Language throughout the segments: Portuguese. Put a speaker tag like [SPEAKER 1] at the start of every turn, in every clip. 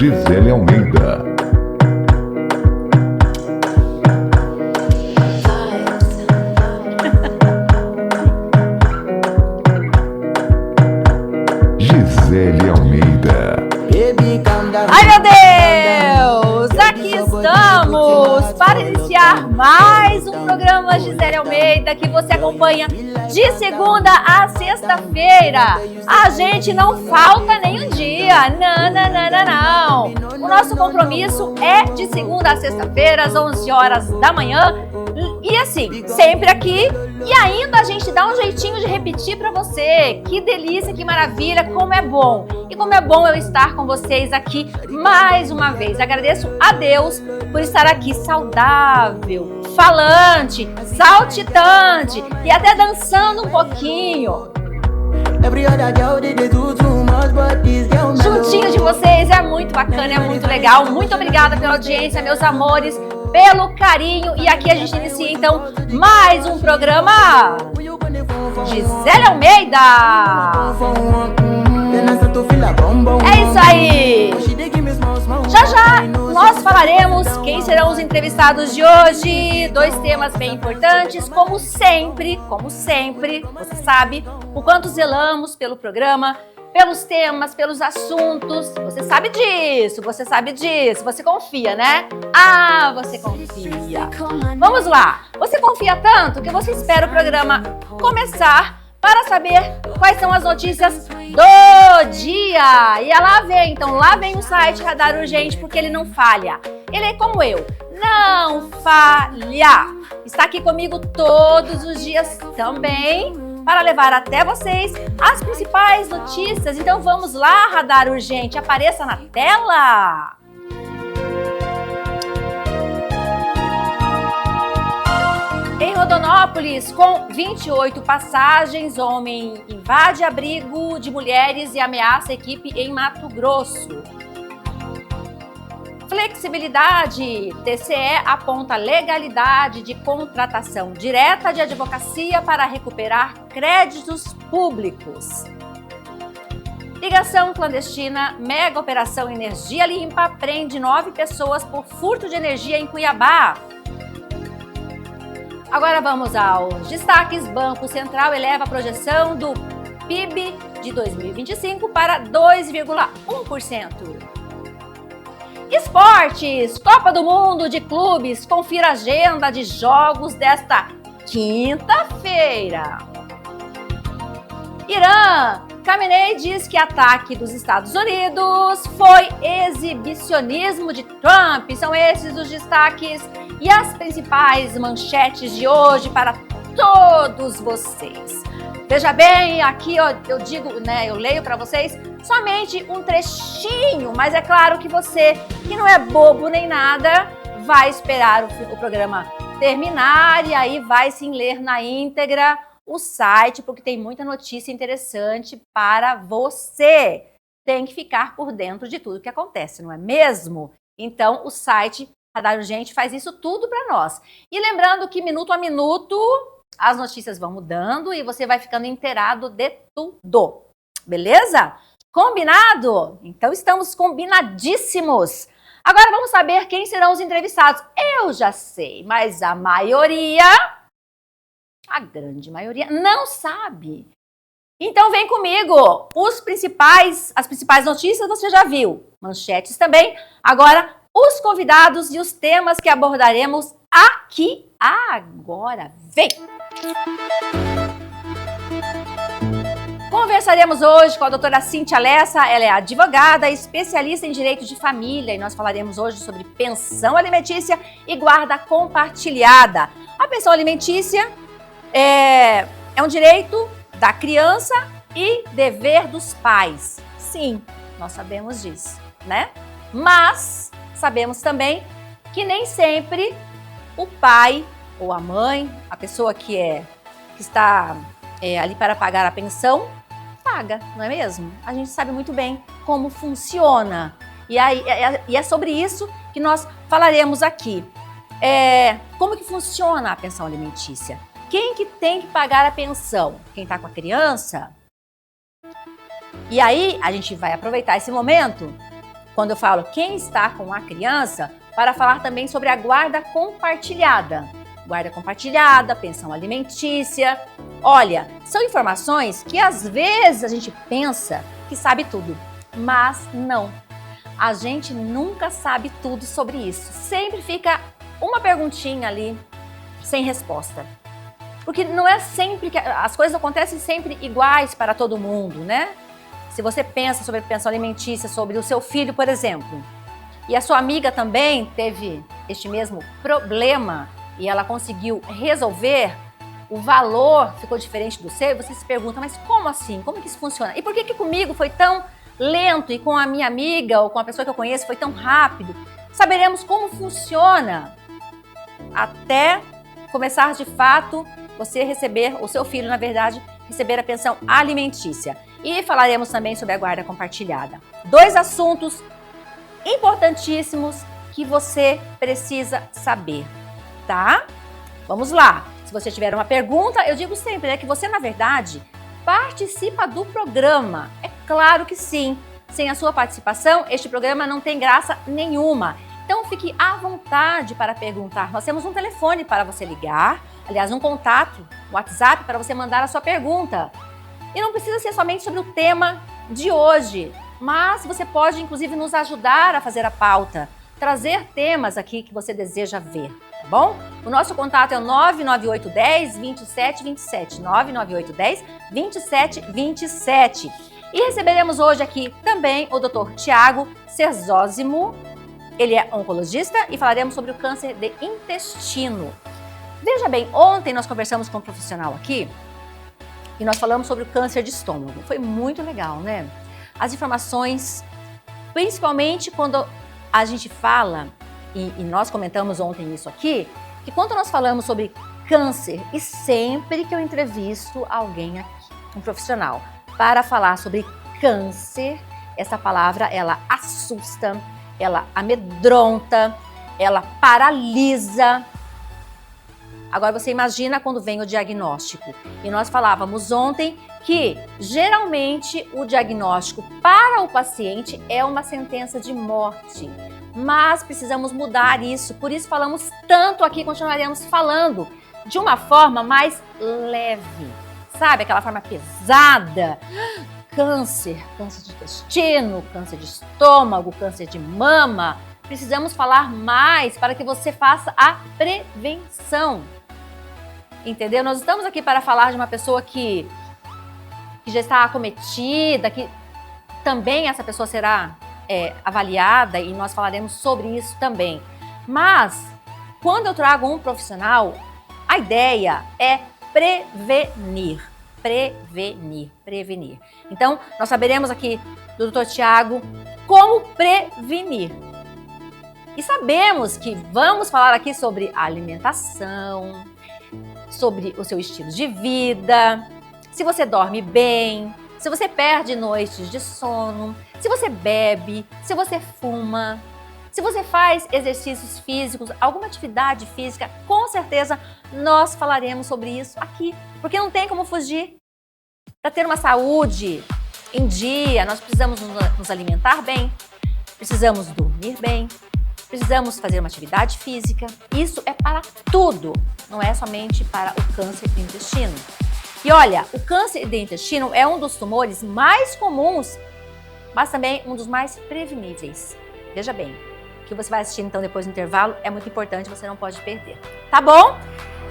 [SPEAKER 1] Gisele Almeida. Gisele Almeida.
[SPEAKER 2] Ai, meu Deus! Aqui estamos para iniciar mais um programa Gisele Almeida que você acompanha de segunda a sexta-feira. A gente não falta nem um dia. Não. O nosso compromisso é de segunda a sexta-feira, às 11 horas da manhã. E assim, sempre aqui. E ainda a gente dá um jeitinho de repetir para você. Que delícia, que maravilha, como é bom. E como é bom eu estar com vocês aqui mais uma vez. Agradeço a Deus por estar aqui saudável, falante, saltitante e até dançando um pouquinho. Juntinho de vocês, é muito bacana, é muito legal. Muito obrigada pela audiência, meus amores, pelo carinho. E aqui a gente inicia então mais um programa Gisele Almeida. É isso aí. Já nós falaremos quem serão os entrevistados de hoje. Dois temas bem importantes, como sempre, você sabe o quanto zelamos pelo programa, pelos temas, pelos assuntos. Você sabe disso, você confia, né? Ah, você confia. Vamos lá. Você confia tanto que você espera o programa começar para saber quais são as notícias do dia. E lá vem o site Radar Urgente, porque ele não falha. Ele é como eu, não falha. Está aqui comigo todos os dias também, para levar até vocês as principais notícias. Então vamos lá, Radar Urgente, apareça na tela. Em Rondonópolis, com 28 passagens, homem invade abrigo de mulheres e ameaça equipe em Mato Grosso. Flexibilidade. TCE aponta legalidade de contratação direta de advocacia para recuperar créditos públicos. Ligação clandestina. Mega operação Energia Limpa prende 9 pessoas por furto de energia em Cuiabá. Agora vamos aos destaques. Banco Central eleva a projeção do PIB de 2025 para 2,1%. Esportes. Copa do Mundo de Clubes. Confira a agenda de jogos desta quinta-feira. Irã. Khamenei diz que ataque dos Estados Unidos foi exibicionismo de Trump. São esses os destaques e as principais manchetes de hoje para todos vocês. Veja bem, aqui eu digo, eu leio para vocês somente um trechinho, mas é claro que você, que não é bobo nem nada, vai esperar o programa terminar e aí vai sim ler na íntegra o site, porque tem muita notícia interessante para você. Tem que ficar por dentro de tudo que acontece, não é mesmo? Então, o site Radar Urgente faz isso tudo para nós. E lembrando que minuto a minuto as notícias vão mudando e você vai ficando inteirado de tudo. Beleza? Combinado? Então, estamos combinadíssimos. Agora vamos saber quem serão os entrevistados. Eu já sei, mas a grande maioria, não sabe. Então vem comigo. As principais notícias você já viu. Manchetes também. Agora, os convidados e os temas que abordaremos aqui agora. Vem! Conversaremos hoje com a doutora Cíntia Lessa. Ela é advogada, especialista em direito de família. E nós falaremos hoje sobre pensão alimentícia e guarda compartilhada. A pensão alimentícia é um direito da criança e dever dos pais. Sim, nós sabemos disso, né? Mas sabemos também que nem sempre o pai ou a mãe, a pessoa que está ali para pagar a pensão, paga, não é mesmo? A gente sabe muito bem como funciona. E é sobre isso que nós falaremos aqui. Como que funciona a pensão alimentícia? Quem que tem que pagar a pensão? Quem está com a criança? E aí, a gente vai aproveitar esse momento quando eu falo quem está com a criança, para falar também sobre a guarda compartilhada. Guarda compartilhada, pensão alimentícia. Olha, são informações que às vezes a gente pensa que sabe tudo, mas não. A gente nunca sabe tudo sobre isso. Sempre fica uma perguntinha ali sem resposta. Porque não é sempre que as coisas acontecem sempre iguais para todo mundo, né? Se você pensa sobre pensão alimentícia, sobre o seu filho, por exemplo, e a sua amiga também teve este mesmo problema e ela conseguiu resolver, o valor ficou diferente do seu, você se pergunta, mas como assim? Como que isso funciona? E por que comigo foi tão lento e com a minha amiga ou com a pessoa que eu conheço foi tão rápido? Saberemos como funciona até começar de fato você receber, o seu filho, na verdade, receber a pensão alimentícia. E falaremos também sobre a guarda compartilhada. 2 assuntos importantíssimos que você precisa saber, tá? Vamos lá. Se você tiver uma pergunta, eu digo sempre, né, que você, na verdade, participa do programa. É claro que sim. Sem a sua participação, este programa não tem graça nenhuma. Então, fique à vontade para perguntar. Nós temos um telefone para você ligar, aliás, um contato, um WhatsApp para você mandar a sua pergunta. E não precisa ser somente sobre o tema de hoje, mas você pode, inclusive, nos ajudar a fazer a pauta, trazer temas aqui que você deseja ver, tá bom? O nosso contato é o 99810-2727, 99810-2727. E receberemos hoje aqui também o Dr. Tiago Serzósimo. Ele é oncologista e falaremos sobre o câncer de intestino. Veja bem, ontem nós conversamos com um profissional aqui e nós falamos sobre o câncer de estômago. Foi muito legal, né? As informações, principalmente quando a gente fala, e nós comentamos ontem isso aqui, que quando nós falamos sobre câncer, e sempre que eu entrevisto alguém aqui, um profissional, para falar sobre câncer, essa palavra, ela assusta, ela amedronta, ela paralisa. Agora você imagina quando vem o diagnóstico. E nós falávamos ontem que geralmente o diagnóstico para o paciente é uma sentença de morte. Mas precisamos mudar isso, por isso falamos tanto aqui, continuaremos falando de uma forma mais leve. Sabe, aquela forma pesada? Câncer, câncer de intestino, câncer de estômago, câncer de mama. Precisamos falar mais para que você faça a prevenção. Entendeu? Nós estamos aqui para falar de uma pessoa que já está acometida, que também essa pessoa será avaliada e nós falaremos sobre isso também. Mas, quando eu trago um profissional, a ideia é prevenir. Prevenir. Então, nós saberemos aqui do Dr. Tiago como prevenir. E sabemos que vamos falar aqui sobre alimentação, sobre o seu estilo de vida, se você dorme bem, se você perde noites de sono, se você bebe, se você fuma, se você faz exercícios físicos, alguma atividade física, com certeza nós falaremos sobre isso aqui, porque não tem como fugir. Para ter uma saúde em dia, nós precisamos nos alimentar bem, precisamos dormir bem, precisamos fazer uma atividade física. Isso é para tudo, não é somente para o câncer do intestino. E olha, o câncer do intestino é um dos tumores mais comuns, mas também um dos mais preveníveis. Veja bem, o que você vai assistir então depois do intervalo é muito importante, você não pode perder. Tá bom?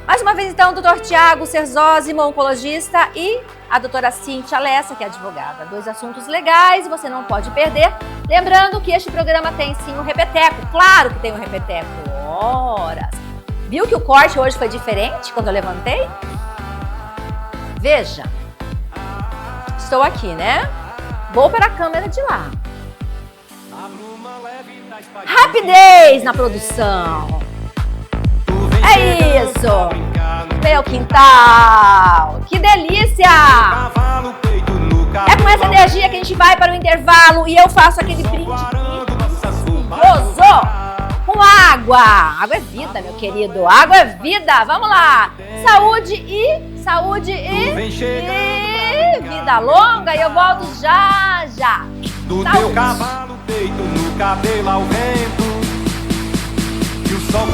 [SPEAKER 2] Mais uma vez então, o Dr. Tiago Serzósimo, oncologista, e a doutora Cíntia Lessa, que é advogada. 2 assuntos legais, você não pode perder. Lembrando que este programa tem sim um repeteco. Claro que tem um repeteco. Horas. Viu que o corte hoje foi diferente quando eu levantei? Veja. Estou aqui, né? Vou para a câmera de lá. Rapidez na produção. É isso! Meu quintal! Que delícia! É com essa energia que a gente vai para o intervalo e eu faço aquele brinde delicioso com água. Água é vida, meu querido. Água é vida. Vamos lá. Saúde e vida longa. E eu volto já.
[SPEAKER 3] Do teu cavalo peito no cabelo ao vento e o sol.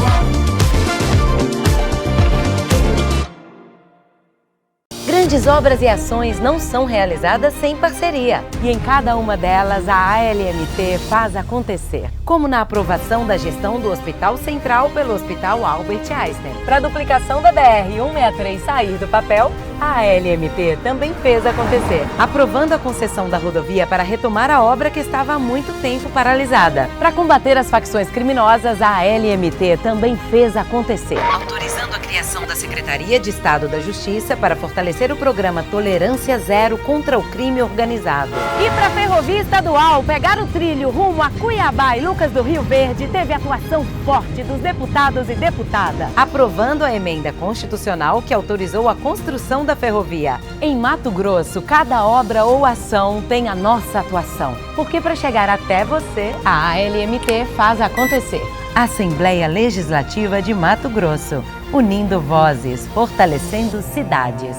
[SPEAKER 4] Grandes obras e ações não são realizadas sem parceria. E em cada uma delas, a ALMT faz acontecer. Como na aprovação da gestão do Hospital Central pelo Hospital Albert Einstein. Para a duplicação da BR-163 sair do papel, a ALMT também fez acontecer, aprovando a concessão da rodovia para retomar a obra que estava há muito tempo paralisada. Para combater as facções criminosas, a ALMT também fez acontecer, autorizando a criação da Secretaria de Estado da Justiça para fortalecer o programa Tolerância Zero contra o crime organizado. E para a Ferrovia Estadual pegar o trilho rumo a Cuiabá e Lucas do Rio Verde, teve atuação forte dos deputados e deputadas, aprovando a emenda constitucional que autorizou a construção da ferrovia. Em Mato Grosso, cada obra ou ação tem a nossa atuação, porque para chegar até você, a ALMT faz acontecer. Assembleia Legislativa de Mato Grosso, unindo vozes, fortalecendo cidades.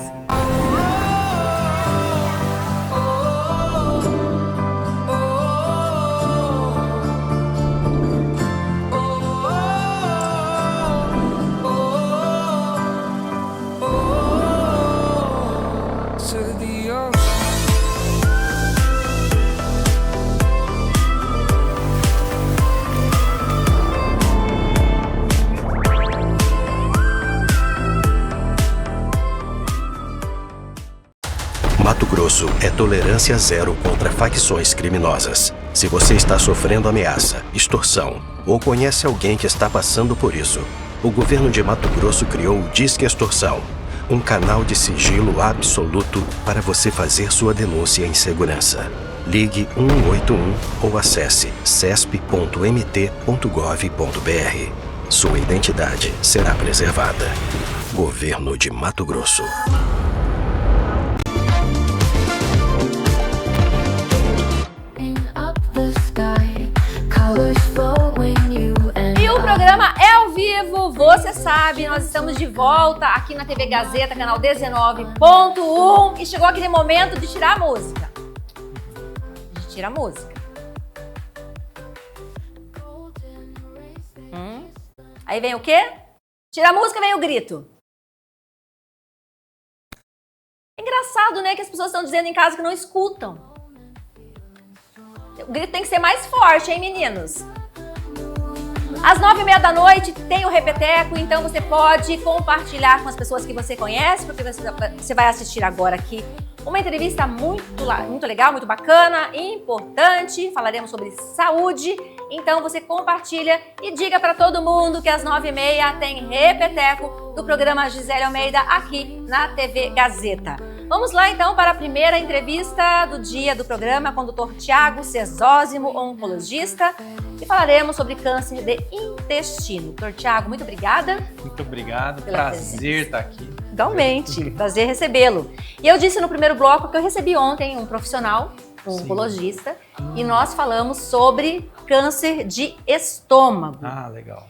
[SPEAKER 5] Mato Grosso é tolerância zero contra facções criminosas. Se você está sofrendo ameaça, extorsão ou conhece alguém que está passando por isso, o governo de Mato Grosso criou o Disque Extorsão, um canal de sigilo absoluto para você fazer sua denúncia em segurança. Ligue 181 ou acesse cesp.mt.gov.br. Sua identidade será preservada. Governo de Mato Grosso.
[SPEAKER 2] E o programa é ao vivo, você sabe, nós estamos de volta aqui na TV Gazeta, canal 19.1, e chegou aquele momento de tirar a música. Tira a música. Aí vem o quê? Tira a música, vem o grito. É engraçado, né, que as pessoas estão dizendo em casa que não escutam. O grito tem que ser mais forte, hein, meninos? Às 9h30 da noite tem o Repeteco, então você pode compartilhar com as pessoas que você conhece, porque você vai assistir agora aqui uma entrevista muito legal, muito bacana, importante. Falaremos sobre saúde, então você compartilha e diga para todo mundo que às 9h30 tem Repeteco do programa Gisele Almeida aqui na TV Gazeta. Vamos lá então para a primeira entrevista do dia do programa com o Dr. Tiago Cesósimo, oncologista, e falaremos sobre câncer de intestino. Dr. Tiago, muito obrigada.
[SPEAKER 6] Muito obrigado, prazer estar aqui.
[SPEAKER 2] Igualmente, prazer recebê-lo. E eu disse no primeiro bloco que eu recebi ontem um profissional, um oncologista, e nós falamos sobre câncer de estômago.
[SPEAKER 6] Ah, legal.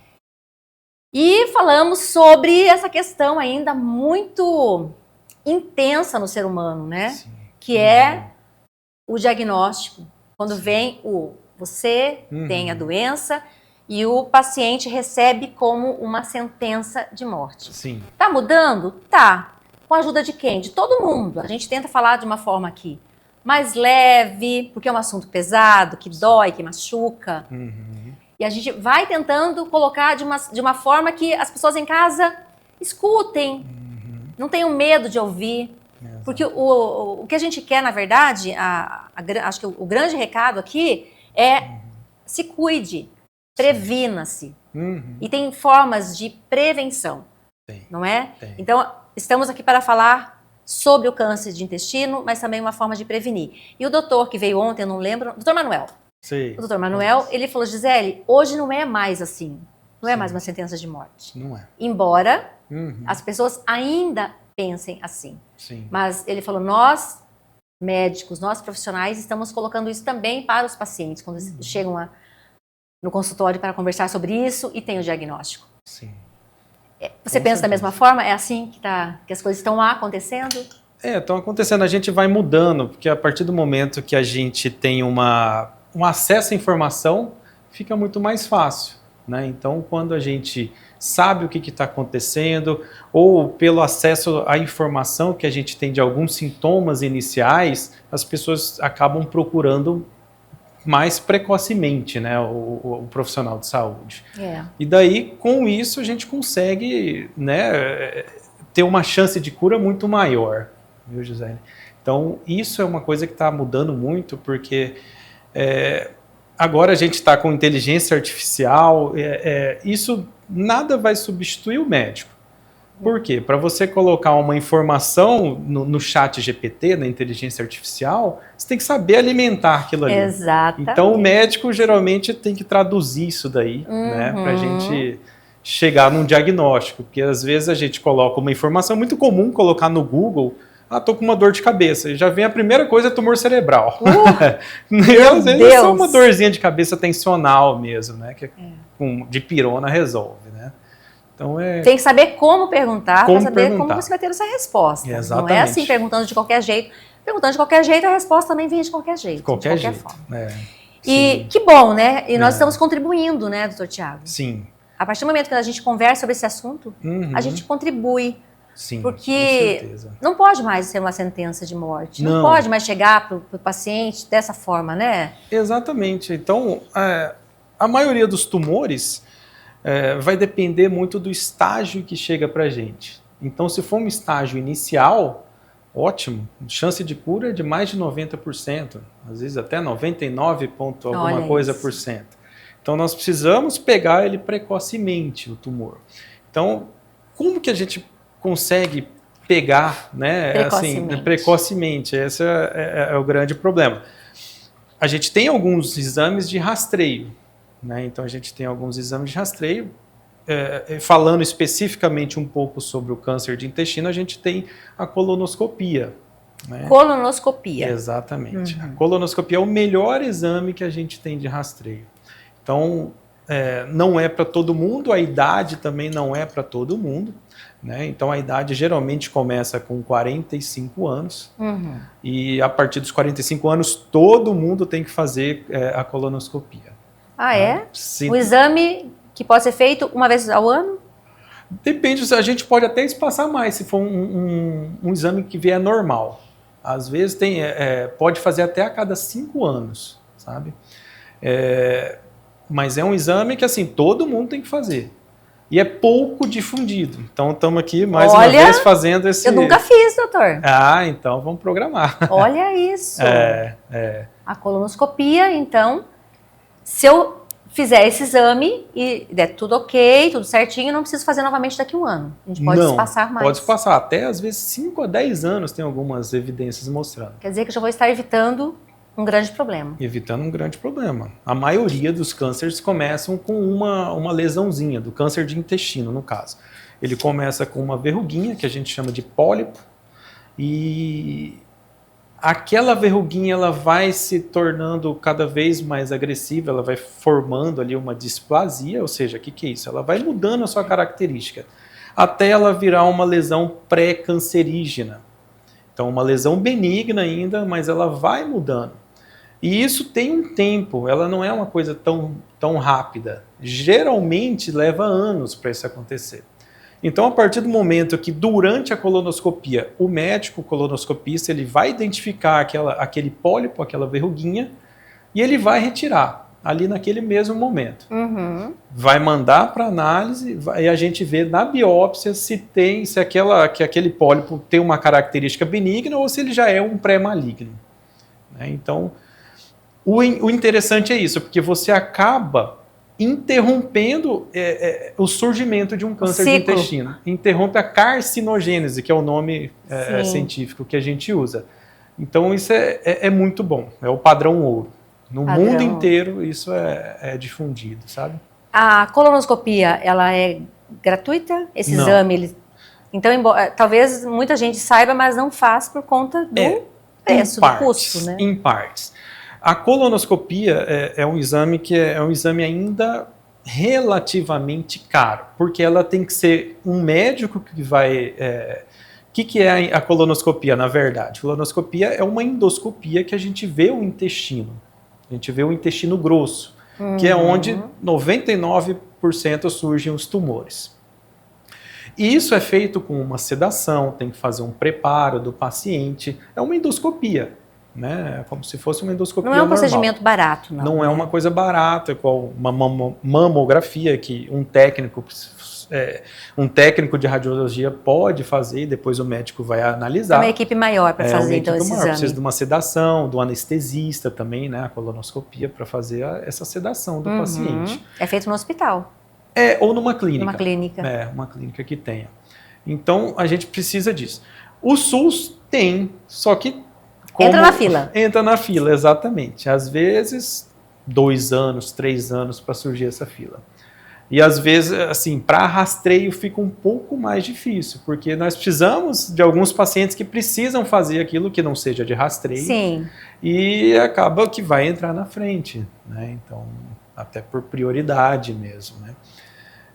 [SPEAKER 2] E falamos sobre essa questão ainda muito intensa no ser humano, né? Sim. Que é o diagnóstico. Quando vem você tem a doença e o paciente recebe como uma sentença de morte.
[SPEAKER 6] Sim.
[SPEAKER 2] Tá mudando? Tá. Com a ajuda de quem? De todo mundo. A gente tenta falar de uma forma aqui mais leve, porque é um assunto pesado, que dói, que machuca. E a gente vai tentando colocar de uma forma que as pessoas em casa escutem, não tenham medo de ouvir. Exato. Porque o que a gente quer, na verdade, acho que o grande recado aqui é se cuide, previna-se. E tem formas de prevenção, não é? Então, estamos aqui para falar sobre o câncer de intestino, mas também uma forma de prevenir. E o doutor que veio ontem, eu não lembro, doutor Manuel.
[SPEAKER 6] Sim.
[SPEAKER 2] O doutor Manuel, ele falou, Gisele, hoje não é mais assim, não é mais uma sentença de morte.
[SPEAKER 6] Não é.
[SPEAKER 2] Embora as pessoas ainda pensem assim.
[SPEAKER 6] Sim.
[SPEAKER 2] Mas ele falou, nós, médicos, nós profissionais, estamos colocando isso também para os pacientes, quando chegam no consultório para conversar sobre isso e tem o diagnóstico.
[SPEAKER 6] Sim.
[SPEAKER 2] Você pensa da mesma forma? É assim que as coisas estão acontecendo?
[SPEAKER 6] Estão acontecendo. A gente vai mudando, porque a partir do momento que a gente tem um acesso à informação, fica muito mais fácil, né? Então, quando a gente sabe o que está acontecendo, ou pelo acesso à informação que a gente tem de alguns sintomas iniciais, as pessoas acabam procurando mais precocemente, né, o profissional de saúde. E daí, com isso, a gente consegue, né, ter uma chance de cura muito maior, viu, Gisele? Então, isso é uma coisa que está mudando muito, porque agora a gente está com inteligência artificial, isso nada vai substituir o médico. Por quê? Para você colocar uma informação no chat GPT, na inteligência artificial, você tem que saber alimentar aquilo ali.
[SPEAKER 2] Exatamente.
[SPEAKER 6] Então, o médico geralmente tem que traduzir isso daí, né, para a gente chegar num diagnóstico. Porque às vezes a gente coloca uma informação muito comum, colocar no Google, tô com uma dor de cabeça. E já vem a primeira coisa, tumor cerebral. Às vezes é só uma dorzinha de cabeça tensional mesmo, né, que com dipirona resolve, né. Então
[SPEAKER 2] tem que saber como perguntar para saber como você vai ter essa resposta.
[SPEAKER 6] Exatamente.
[SPEAKER 2] Não é assim, perguntando de qualquer jeito. Perguntando de qualquer jeito, a resposta também vem de qualquer jeito. De qualquer forma. E que bom, né? E nós estamos contribuindo, né, doutor Tiago?
[SPEAKER 6] Sim.
[SPEAKER 2] A partir do momento que a gente conversa sobre esse assunto, a gente contribui.
[SPEAKER 6] Sim,
[SPEAKER 2] porque não pode mais ser uma sentença de morte. Não pode mais chegar para o paciente dessa forma, né?
[SPEAKER 6] Exatamente. Então, a maioria dos tumores vai depender muito do estágio que chega para a gente. Então, se for um estágio inicial, ótimo, chance de cura é de mais de 90%, às vezes até 99 ponto alguma coisa por cento. Então, nós precisamos pegar ele precocemente, o tumor. Então, como que a gente consegue pegar, né, precocemente? Esse é o grande problema. A gente tem alguns exames de rastreio, né? Então, a gente tem alguns exames de rastreio. Falando especificamente um pouco sobre o câncer de intestino, a gente tem a colonoscopia. Né?
[SPEAKER 2] Colonoscopia.
[SPEAKER 6] Exatamente. A colonoscopia é o melhor exame que a gente tem de rastreio. Então, não é para todo mundo, a idade também não é para todo mundo. Né? Então, a idade geralmente começa com 45 anos. E a partir dos 45 anos, todo mundo tem que fazer a colonoscopia.
[SPEAKER 2] Sim. O exame que pode ser feito uma vez ao ano?
[SPEAKER 6] Depende, a gente pode até espaçar mais, se for um exame que vier normal. Às vezes pode fazer até a cada 5 anos, sabe? Mas é um exame que, assim, todo mundo tem que fazer. E é pouco difundido. Então, estamos aqui mais uma vez fazendo esse...
[SPEAKER 2] Eu nunca fiz, doutor.
[SPEAKER 6] Então vamos programar.
[SPEAKER 2] Olha isso. A colonoscopia, então, se eu fizer esse exame e der tudo ok, tudo certinho, não preciso fazer novamente daqui a um ano. A gente pode espaçar mais.
[SPEAKER 6] Pode passar. Até, às vezes, 5 a 10 anos tem algumas evidências mostrando.
[SPEAKER 2] Quer dizer que eu já vou estar evitando um grande problema.
[SPEAKER 6] Evitando um grande problema. A maioria dos cânceres começam com uma lesãozinha, do câncer de intestino, no caso. Ele começa com uma verruguinha, que a gente chama de pólipo, e aquela verruguinha ela vai se tornando cada vez mais agressiva, ela vai formando ali uma displasia, ou seja, o que é isso? Ela vai mudando a sua característica, até ela virar uma lesão pré-cancerígena. Então, uma lesão benigna ainda, mas ela vai mudando. E isso tem um tempo, ela não é uma coisa tão rápida. Geralmente leva anos para isso acontecer. Então, a partir do momento que durante a colonoscopia, o médico colonoscopista ele vai identificar aquele pólipo, aquela verruguinha, e ele vai retirar ali naquele mesmo momento. Vai mandar para análise e a gente vê na biópsia se aquele pólipo tem uma característica benigna ou se ele já é um pré-maligno. Né? Então, o interessante é isso, porque você acaba interrompendo o surgimento de um câncer de intestino. Interrompe a carcinogênese, que é o nome científico que a gente usa. Então, isso é muito bom. É o padrão ouro. No mundo inteiro, isso é difundido, sabe?
[SPEAKER 2] A colonoscopia, ela é gratuita? Esse exame, então, talvez muita gente saiba, mas não faz por conta do preço, do custo, né?
[SPEAKER 6] Em partes. A colonoscopia é um exame que é um exame ainda relativamente caro, porque ela tem que ser um médico que vai... O que é a colonoscopia, na verdade? A colonoscopia é uma endoscopia que a gente vê o intestino. A gente vê o intestino grosso. que é onde 99% surgem os tumores. E isso é feito com uma sedação, tem que fazer um preparo do paciente, é uma endoscopia, né? É como se fosse uma endoscopia
[SPEAKER 2] Não é um
[SPEAKER 6] normal.
[SPEAKER 2] procedimento barato, não.
[SPEAKER 6] Não é uma coisa barata, igual uma mamografia que um técnico de radiologia pode fazer e depois o médico vai analisar.
[SPEAKER 2] É uma equipe maior para fazer então esse exame.
[SPEAKER 6] Precisa de uma sedação, do anestesista também, né? A colonoscopia para fazer essa sedação do paciente.
[SPEAKER 2] É feito no hospital.
[SPEAKER 6] Ou numa clínica.
[SPEAKER 2] Numa clínica.
[SPEAKER 6] Uma clínica que tenha. Então a gente precisa disso. O SUS tem, só que
[SPEAKER 2] entra na fila.
[SPEAKER 6] Entra na fila, exatamente. Às vezes, 2 anos, 3 anos para surgir essa fila. E às vezes, assim, para rastreio fica um pouco mais difícil, porque nós precisamos de alguns pacientes que precisam fazer aquilo que não seja de rastreio.
[SPEAKER 2] Sim.
[SPEAKER 6] E acaba que vai entrar na frente, né? Então, até por prioridade mesmo, né?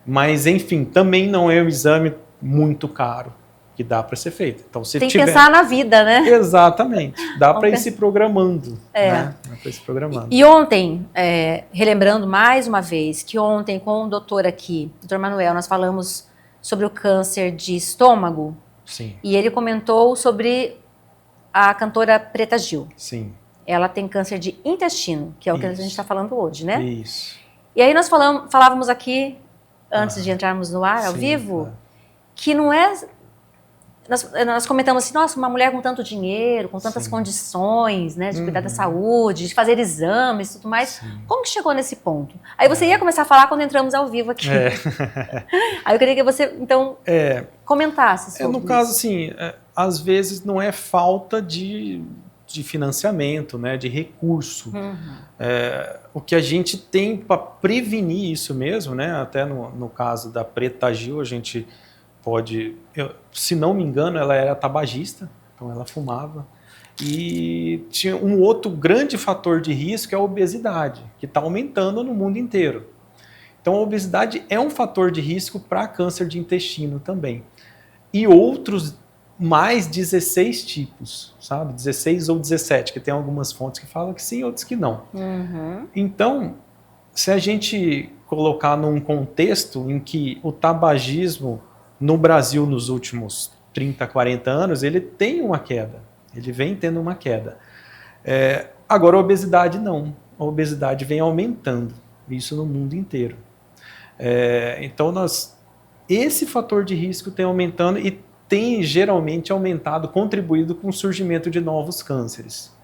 [SPEAKER 6] Mas, enfim, também não é um exame muito caro que dá para ser feito. Então, se
[SPEAKER 2] tem que pensar na vida, né?
[SPEAKER 6] Exatamente. Dá para ir se programando. Né? Dá para ir se programando.
[SPEAKER 2] E ontem, relembrando mais uma vez, que ontem com o doutor aqui, doutor Manuel, nós falamos sobre o câncer de estômago.
[SPEAKER 6] Sim.
[SPEAKER 2] E ele comentou sobre a cantora Preta Gil.
[SPEAKER 6] Sim.
[SPEAKER 2] Ela tem câncer de intestino, que é o que a gente está falando hoje, né?
[SPEAKER 6] Isso.
[SPEAKER 2] E aí nós falávamos aqui, antes de entrarmos no ar, ao vivo, que não é... Nós comentamos assim, nossa, uma mulher com tanto dinheiro, com tantas condições, né, de cuidar da saúde, de fazer exames e tudo mais. Como que chegou nesse ponto? Aí você ia começar a falar quando entramos ao vivo aqui. Aí eu queria que você, então, comentasse sobre
[SPEAKER 6] no caso, assim, às vezes não é falta de financiamento, né, de recurso. O que a gente tem para prevenir isso mesmo, né, até no caso da Preta Gil, a gente pode, se não me engano, ela era tabagista, então ela fumava. E tinha um outro grande fator de risco, é a obesidade, que está aumentando no mundo inteiro. Então a obesidade é um fator de risco para câncer de intestino também. E outros, mais 16 tipos, sabe? 16 ou 17, que tem algumas fontes que falam que sim, outras que não. Então, se a gente colocar num contexto em que o tabagismo no Brasil, nos últimos 30, 40 anos, ele tem uma queda. Ele vem tendo uma queda. Agora, a obesidade não. A obesidade vem aumentando. Isso no mundo inteiro. Então, esse fator de risco tem aumentando e tem geralmente aumentado, contribuído com o surgimento de novos cânceres.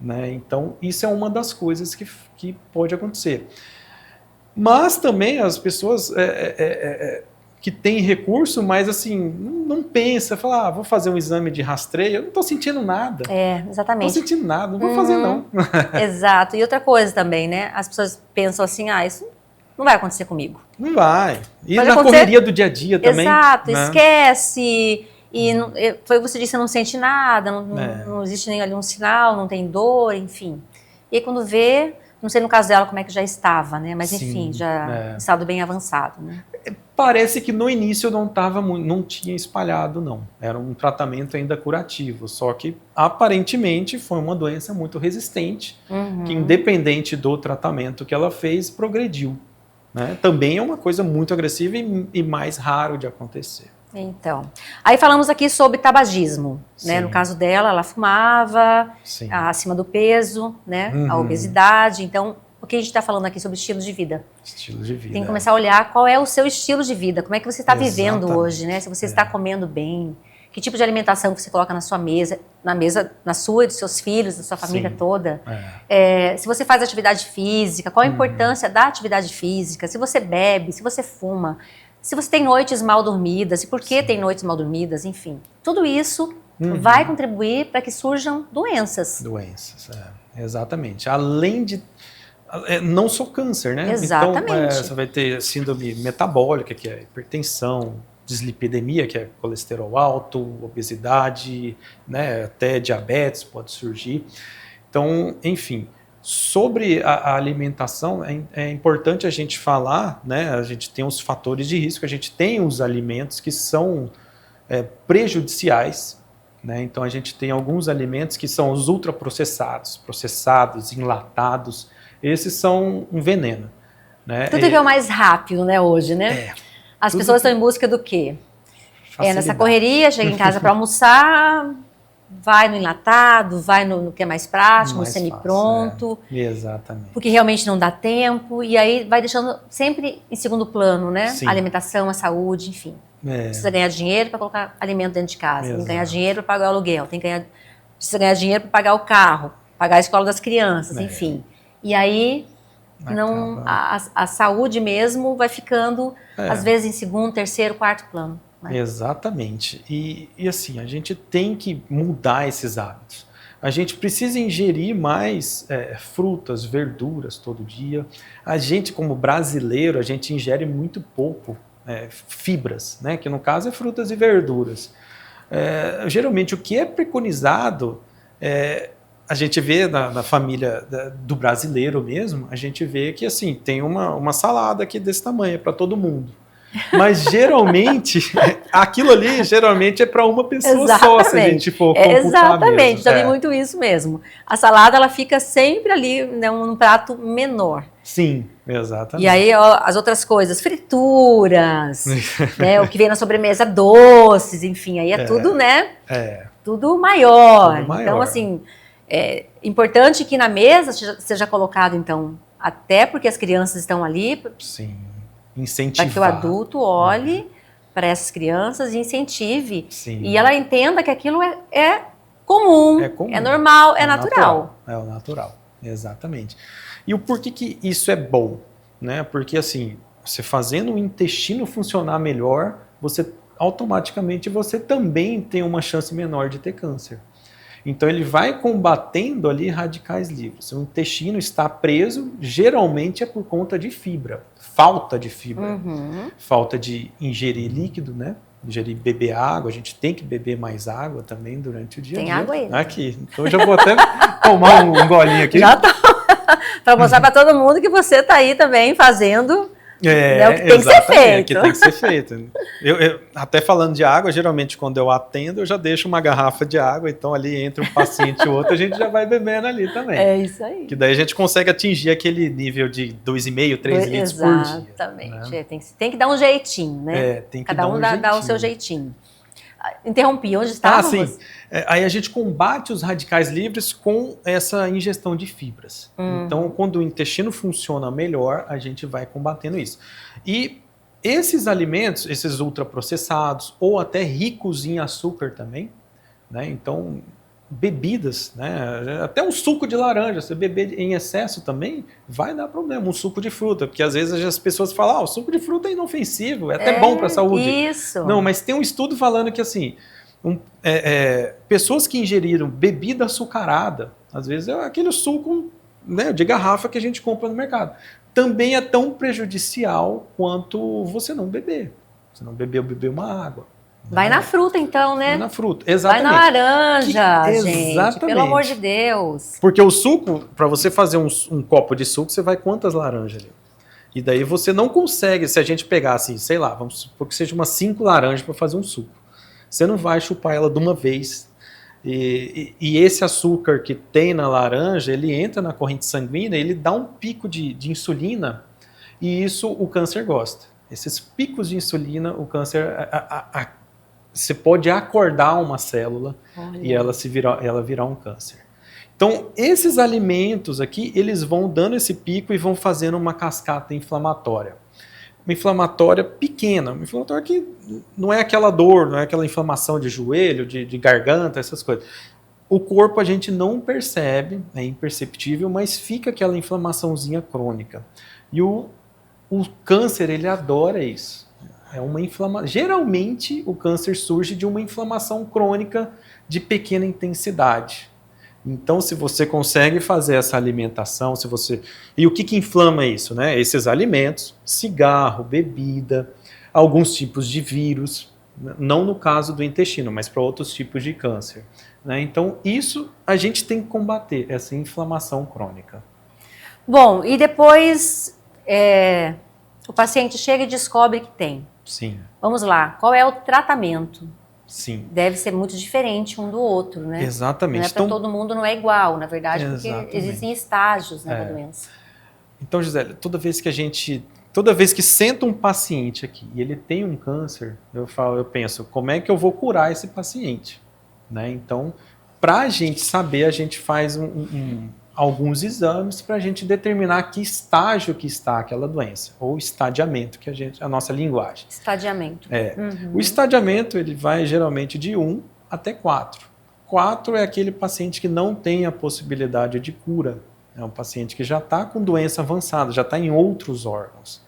[SPEAKER 6] Né? Então, isso é uma das coisas que pode acontecer. Mas também as pessoas... que tem recurso, mas assim, não pensa, fala, vou fazer um exame de rastreio, eu não estou sentindo nada.
[SPEAKER 2] Exatamente.
[SPEAKER 6] Não estou sentindo nada, não vou fazer não.
[SPEAKER 2] Exato. E outra coisa também, né? As pessoas pensam assim, isso não vai acontecer comigo.
[SPEAKER 6] Não vai. E
[SPEAKER 2] pode
[SPEAKER 6] na
[SPEAKER 2] acontecer...
[SPEAKER 6] correria do dia a dia também.
[SPEAKER 2] Exato,
[SPEAKER 6] né?
[SPEAKER 2] Esquece. E foi o que você disse, não sente nada, não existe nem ali um sinal, não tem dor, enfim. E aí quando vê... Não sei no caso dela como é que já estava, né? Mas enfim, já estado bem avançado, né?
[SPEAKER 6] Parece que no início não tinha espalhado, não. Era um tratamento ainda curativo, só que aparentemente foi uma doença muito resistente, que independente do tratamento que ela fez, progrediu. Né? Também é uma coisa muito agressiva e mais raro de acontecer.
[SPEAKER 2] Então, aí falamos aqui sobre tabagismo, né? No caso dela, ela fumava, acima do peso, né? A obesidade. Então, o que a gente está falando aqui sobre estilo de vida? Estilo de vida. Tem que começar a olhar qual é o seu estilo de vida, como é que você está vivendo hoje, né? Se você está comendo bem, que tipo de alimentação que você coloca na sua mesa, na sua e dos seus filhos, da sua família toda. Se você faz atividade física, qual a importância da atividade física, se você bebe, se você fuma, se você tem noites mal dormidas, e por que tem noites mal dormidas, enfim. Tudo isso vai contribuir para que surjam doenças.
[SPEAKER 6] Doenças, exatamente. Além de... Não só câncer, né?
[SPEAKER 2] Exatamente.
[SPEAKER 6] Então, você vai ter síndrome metabólica, que é hipertensão, dislipidemia, que é colesterol alto, obesidade, né? Até diabetes pode surgir. Então, enfim... Sobre a alimentação, é importante a gente falar, né? A gente tem os fatores de risco, a gente tem os alimentos que são prejudiciais, né? Então a gente tem alguns alimentos que são os ultraprocessados, processados, enlatados, esses são um veneno. Né?
[SPEAKER 2] Tudo que é o mais rápido, né, hoje, né? As
[SPEAKER 6] Tudo
[SPEAKER 2] pessoas
[SPEAKER 6] que-
[SPEAKER 2] estão em busca do quê? Nessa
[SPEAKER 6] Facilidade.
[SPEAKER 2] correria, chega em casa para almoçar, vai no enlatado, vai no que é mais prático, no
[SPEAKER 6] Mais
[SPEAKER 2] semi-pronto,
[SPEAKER 6] fácil, exatamente.
[SPEAKER 2] porque realmente não dá tempo, e aí vai deixando sempre em segundo plano, né?
[SPEAKER 6] Sim.
[SPEAKER 2] A alimentação, a saúde, enfim. Precisa ganhar dinheiro para colocar alimento dentro de casa, tem que
[SPEAKER 6] Exato.
[SPEAKER 2] ganhar dinheiro para pagar o aluguel, precisa ganhar dinheiro para pagar o carro, pagar a escola das crianças, enfim. E aí não, a saúde mesmo vai ficando, às vezes, em segundo, terceiro, quarto plano. Né?
[SPEAKER 6] Exatamente. E assim, a gente tem que mudar esses hábitos. A gente precisa ingerir mais frutas, verduras todo dia. A gente, como brasileiro, a gente ingere muito pouco fibras, né? Que no caso é frutas e verduras. Geralmente o que é preconizado, a gente vê na família do brasileiro mesmo, a gente vê que assim, tem uma salada aqui desse tamanho para todo mundo. Mas geralmente, aquilo ali geralmente é para uma pessoa só, se a gente for computar
[SPEAKER 2] Exatamente,
[SPEAKER 6] mesmo.
[SPEAKER 2] já vi muito isso mesmo. A salada, ela fica sempre ali, né, num prato menor.
[SPEAKER 6] Sim, exatamente.
[SPEAKER 2] E aí, ó, as outras coisas, frituras, né, o que vem na sobremesa, doces, enfim, aí é tudo, né, tudo maior.
[SPEAKER 6] Tudo maior.
[SPEAKER 2] Então, assim, é importante que na mesa seja colocado, então, até porque as crianças estão ali,
[SPEAKER 6] Sim,
[SPEAKER 2] para
[SPEAKER 6] incentivar.
[SPEAKER 2] que o adulto olhe para essas crianças e incentive.
[SPEAKER 6] Sim.
[SPEAKER 2] E ela entenda que aquilo é comum,
[SPEAKER 6] comum,
[SPEAKER 2] é normal, é natural.
[SPEAKER 6] É o natural, exatamente. E o porquê que isso é bom? Né? Porque assim, você fazendo o intestino funcionar melhor, você automaticamente você também tem uma chance menor de ter câncer. Então ele vai combatendo ali radicais livres. O intestino está preso, geralmente é por conta de fibra, falta de fibra, falta de ingerir líquido, né? Beber água, a gente tem que beber mais água também durante o dia.
[SPEAKER 2] Tem água aí?
[SPEAKER 6] Aqui, então eu já vou até tomar um golinho aqui.
[SPEAKER 2] Já tá. Para mostrar para todo mundo que você está aí também fazendo o que tem que ser feito.
[SPEAKER 6] Que tem que ser feito. Eu, até falando de água, geralmente quando eu atendo, eu já deixo uma garrafa de água, então ali entre um paciente e outro, a gente já vai bebendo ali também.
[SPEAKER 2] É isso aí.
[SPEAKER 6] Que daí a gente consegue atingir aquele nível de 2,5, 3 litros por dia.
[SPEAKER 2] Exatamente.
[SPEAKER 6] Né?
[SPEAKER 2] tem que dar um jeitinho, né?
[SPEAKER 6] Tem que
[SPEAKER 2] Cada
[SPEAKER 6] dar
[SPEAKER 2] um
[SPEAKER 6] um
[SPEAKER 2] dá o seu jeitinho. Interrompi, onde estávamos?
[SPEAKER 6] Sim. Aí a gente combate os radicais livres com essa ingestão de fibras. Então, quando o intestino funciona melhor, a gente vai combatendo isso. E esses alimentos, esses ultraprocessados, ou até ricos em açúcar também, né? Então, bebidas, né? Até um suco de laranja, você beber em excesso também, vai dar problema. Um suco de fruta, porque às vezes as pessoas falam, o suco de fruta é inofensivo, é até bom para a saúde.
[SPEAKER 2] Isso.
[SPEAKER 6] Não, mas tem um estudo falando que assim, pessoas que ingeriram bebida açucarada, às vezes é aquele suco, né, de garrafa que a gente compra no mercado, também é tão prejudicial quanto você não beber. Você não beber uma água.
[SPEAKER 2] Vai na fruta, então, né?
[SPEAKER 6] Vai na fruta, exatamente.
[SPEAKER 2] Vai na laranja, gente.
[SPEAKER 6] Exatamente.
[SPEAKER 2] Pelo amor de Deus.
[SPEAKER 6] Porque o suco, para você fazer um copo de suco, você vai quantas laranjas ali? E daí você não consegue, se a gente pegar assim, sei lá, vamos supor que seja umas 5 laranjas para fazer um suco. Você não vai chupar ela de uma vez. E esse açúcar que tem na laranja, ele entra na corrente sanguínea, ele dá um pico de insulina, e isso o câncer gosta. Esses picos de insulina, o câncer... Você pode acordar uma célula e ela virar um câncer. Então, esses alimentos aqui, eles vão dando esse pico e vão fazendo uma cascata inflamatória. Uma inflamatória pequena, uma inflamatória que não é aquela dor, não é aquela inflamação de joelho, de garganta, essas coisas. O corpo a gente não percebe, é imperceptível, mas fica aquela inflamaçãozinha crônica. E o câncer, ele adora isso. É uma inflamação. Geralmente, o câncer surge de uma inflamação crônica de pequena intensidade. Então, se você consegue fazer essa alimentação, E o que inflama isso, né? Esses alimentos, cigarro, bebida, alguns tipos de vírus, não no caso do intestino, mas para outros tipos de câncer. Né? Então, isso a gente tem que combater, essa inflamação crônica.
[SPEAKER 2] Bom, e depois o paciente chega e descobre que tem.
[SPEAKER 6] Sim.
[SPEAKER 2] Vamos lá, qual é o tratamento?
[SPEAKER 6] Sim.
[SPEAKER 2] Deve ser muito diferente um do outro, né?
[SPEAKER 6] Exatamente.
[SPEAKER 2] Não é para todo mundo, não é igual, na verdade,
[SPEAKER 6] Exatamente.
[SPEAKER 2] porque existem estágios, né, da doença.
[SPEAKER 6] Então, Gisele, toda vez que senta um paciente aqui e ele tem um câncer, eu penso, como é que eu vou curar esse paciente? Né? Então, para a gente saber, a gente faz alguns exames para a gente determinar que estágio que está aquela doença, ou estadiamento, que a nossa linguagem.
[SPEAKER 2] Estadiamento.
[SPEAKER 6] O estadiamento, ele vai geralmente de 1 até 4. 4 é aquele paciente que não tem a possibilidade de cura. É um paciente que já está com doença avançada, já está em outros órgãos.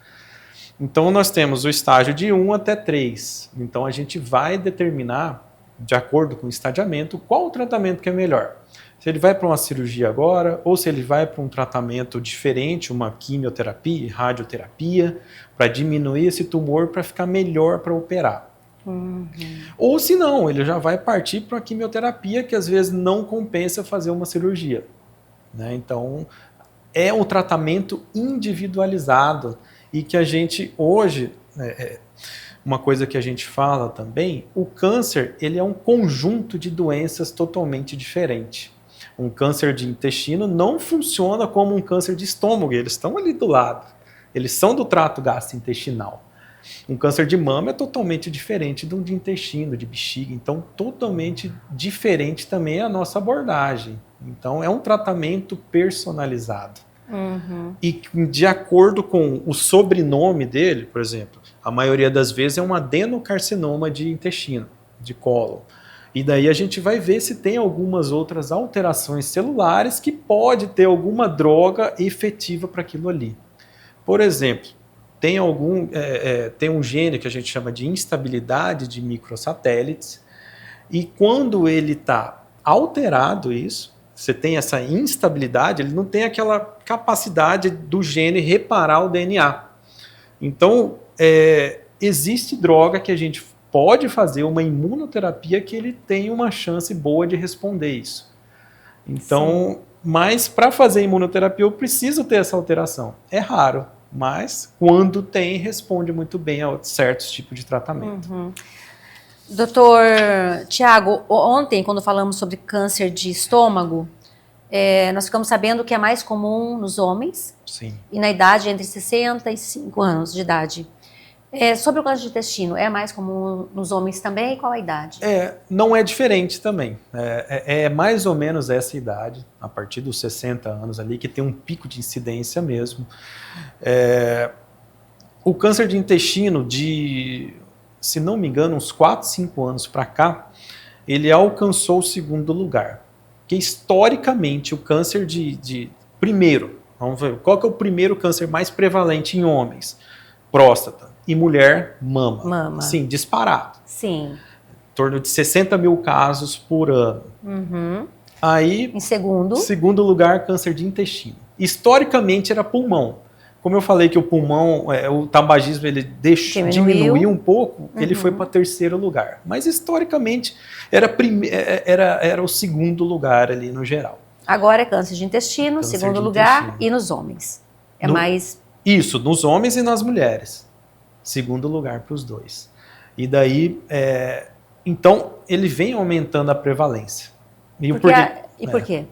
[SPEAKER 6] Então, nós temos o estágio de 1 até 3. Então, a gente vai determinar, de acordo com o estadiamento, qual o tratamento que é melhor. Se ele vai para uma cirurgia agora, ou se ele vai para um tratamento diferente, uma quimioterapia, radioterapia, para diminuir esse tumor, para ficar melhor para operar. Ou se não, ele já vai partir para a quimioterapia, que às vezes não compensa fazer uma cirurgia. Né? Então, é um tratamento individualizado e que a gente hoje, uma coisa que a gente fala também, o câncer ele é um conjunto de doenças totalmente diferente. Um câncer de intestino não funciona como um câncer de estômago, eles estão ali do lado, eles são do trato gastrointestinal. Um câncer de mama é totalmente diferente de um de intestino, de bexiga, então totalmente diferente também é a nossa abordagem. Então é um tratamento personalizado. E de acordo com o sobrenome dele, por exemplo, a maioria das vezes é um adenocarcinoma de intestino, de cólon. E daí a gente vai ver se tem algumas outras alterações celulares que pode ter alguma droga efetiva para aquilo ali. Por exemplo, tem um gene que a gente chama de instabilidade de microsatélites, e quando ele está alterado isso, você tem essa instabilidade, ele não tem aquela capacidade do gene reparar o DNA. Então, existe droga que a gente pode fazer, uma imunoterapia que ele tem uma chance boa de responder isso. Então, mas para fazer imunoterapia eu preciso ter essa alteração. É raro, mas quando tem, responde muito bem a certos tipos de tratamento.
[SPEAKER 2] Doutor Tiago, ontem, quando falamos sobre câncer de estômago, nós ficamos sabendo que é mais comum nos homens.
[SPEAKER 6] Sim. E
[SPEAKER 2] na idade entre 65 anos de idade. Sobre o câncer de intestino, é mais comum nos homens também? E qual a idade?
[SPEAKER 6] Não é diferente também. É mais ou menos essa idade, a partir dos 60 anos ali, que tem um pico de incidência mesmo. O câncer de intestino, se não me engano, uns 4, 5 anos para cá, ele alcançou o 2º lugar. Que historicamente o câncer primeiro, vamos ver, qual que é o primeiro câncer mais prevalente em homens? Próstata. E mulher, mama. Sim, disparado.
[SPEAKER 2] Sim.
[SPEAKER 6] Em torno de 60 mil casos por ano. Aí,
[SPEAKER 2] em segundo
[SPEAKER 6] lugar, câncer de intestino. Historicamente era pulmão. Como eu falei que o pulmão, o tabagismo, ele diminuiu um pouco, ele foi para 3º lugar. Mas historicamente era o 2º lugar ali no geral.
[SPEAKER 2] Agora é câncer de intestino, segundo lugar, e nos homens. Mais...
[SPEAKER 6] Isso, nos homens e nas mulheres. 2º lugar para os dois. E daí, então, ele vem aumentando a prevalência.
[SPEAKER 2] Por quê?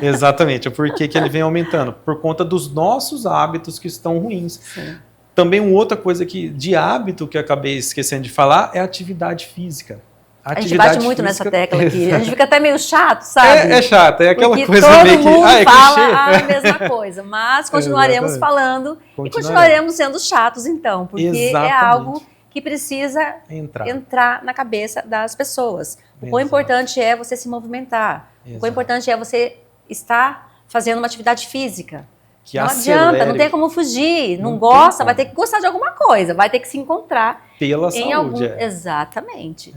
[SPEAKER 6] Exatamente, por que ele vem aumentando? Por conta dos nossos hábitos que estão ruins.
[SPEAKER 2] Sim.
[SPEAKER 6] Também uma outra coisa de hábito que eu acabei esquecendo de falar é a atividade física.
[SPEAKER 2] A gente bate muito nessa tecla aqui. A gente fica até meio chato, sabe?
[SPEAKER 6] É chato, é aquela
[SPEAKER 2] porque
[SPEAKER 6] coisa meio que...
[SPEAKER 2] todo mundo
[SPEAKER 6] é
[SPEAKER 2] fala
[SPEAKER 6] clichê.
[SPEAKER 2] a mesma coisa. Mas continuaremos falando e continuaremos sendo chatos, então. Porque é algo que precisa entrar na cabeça das pessoas. O quão importante é você se movimentar. O quão importante é você estar fazendo uma atividade física. Não adianta, não tem como fugir. Não gosta, vai ter que gostar de alguma coisa. Vai ter que se encontrar
[SPEAKER 6] pela saúde.
[SPEAKER 2] Exatamente.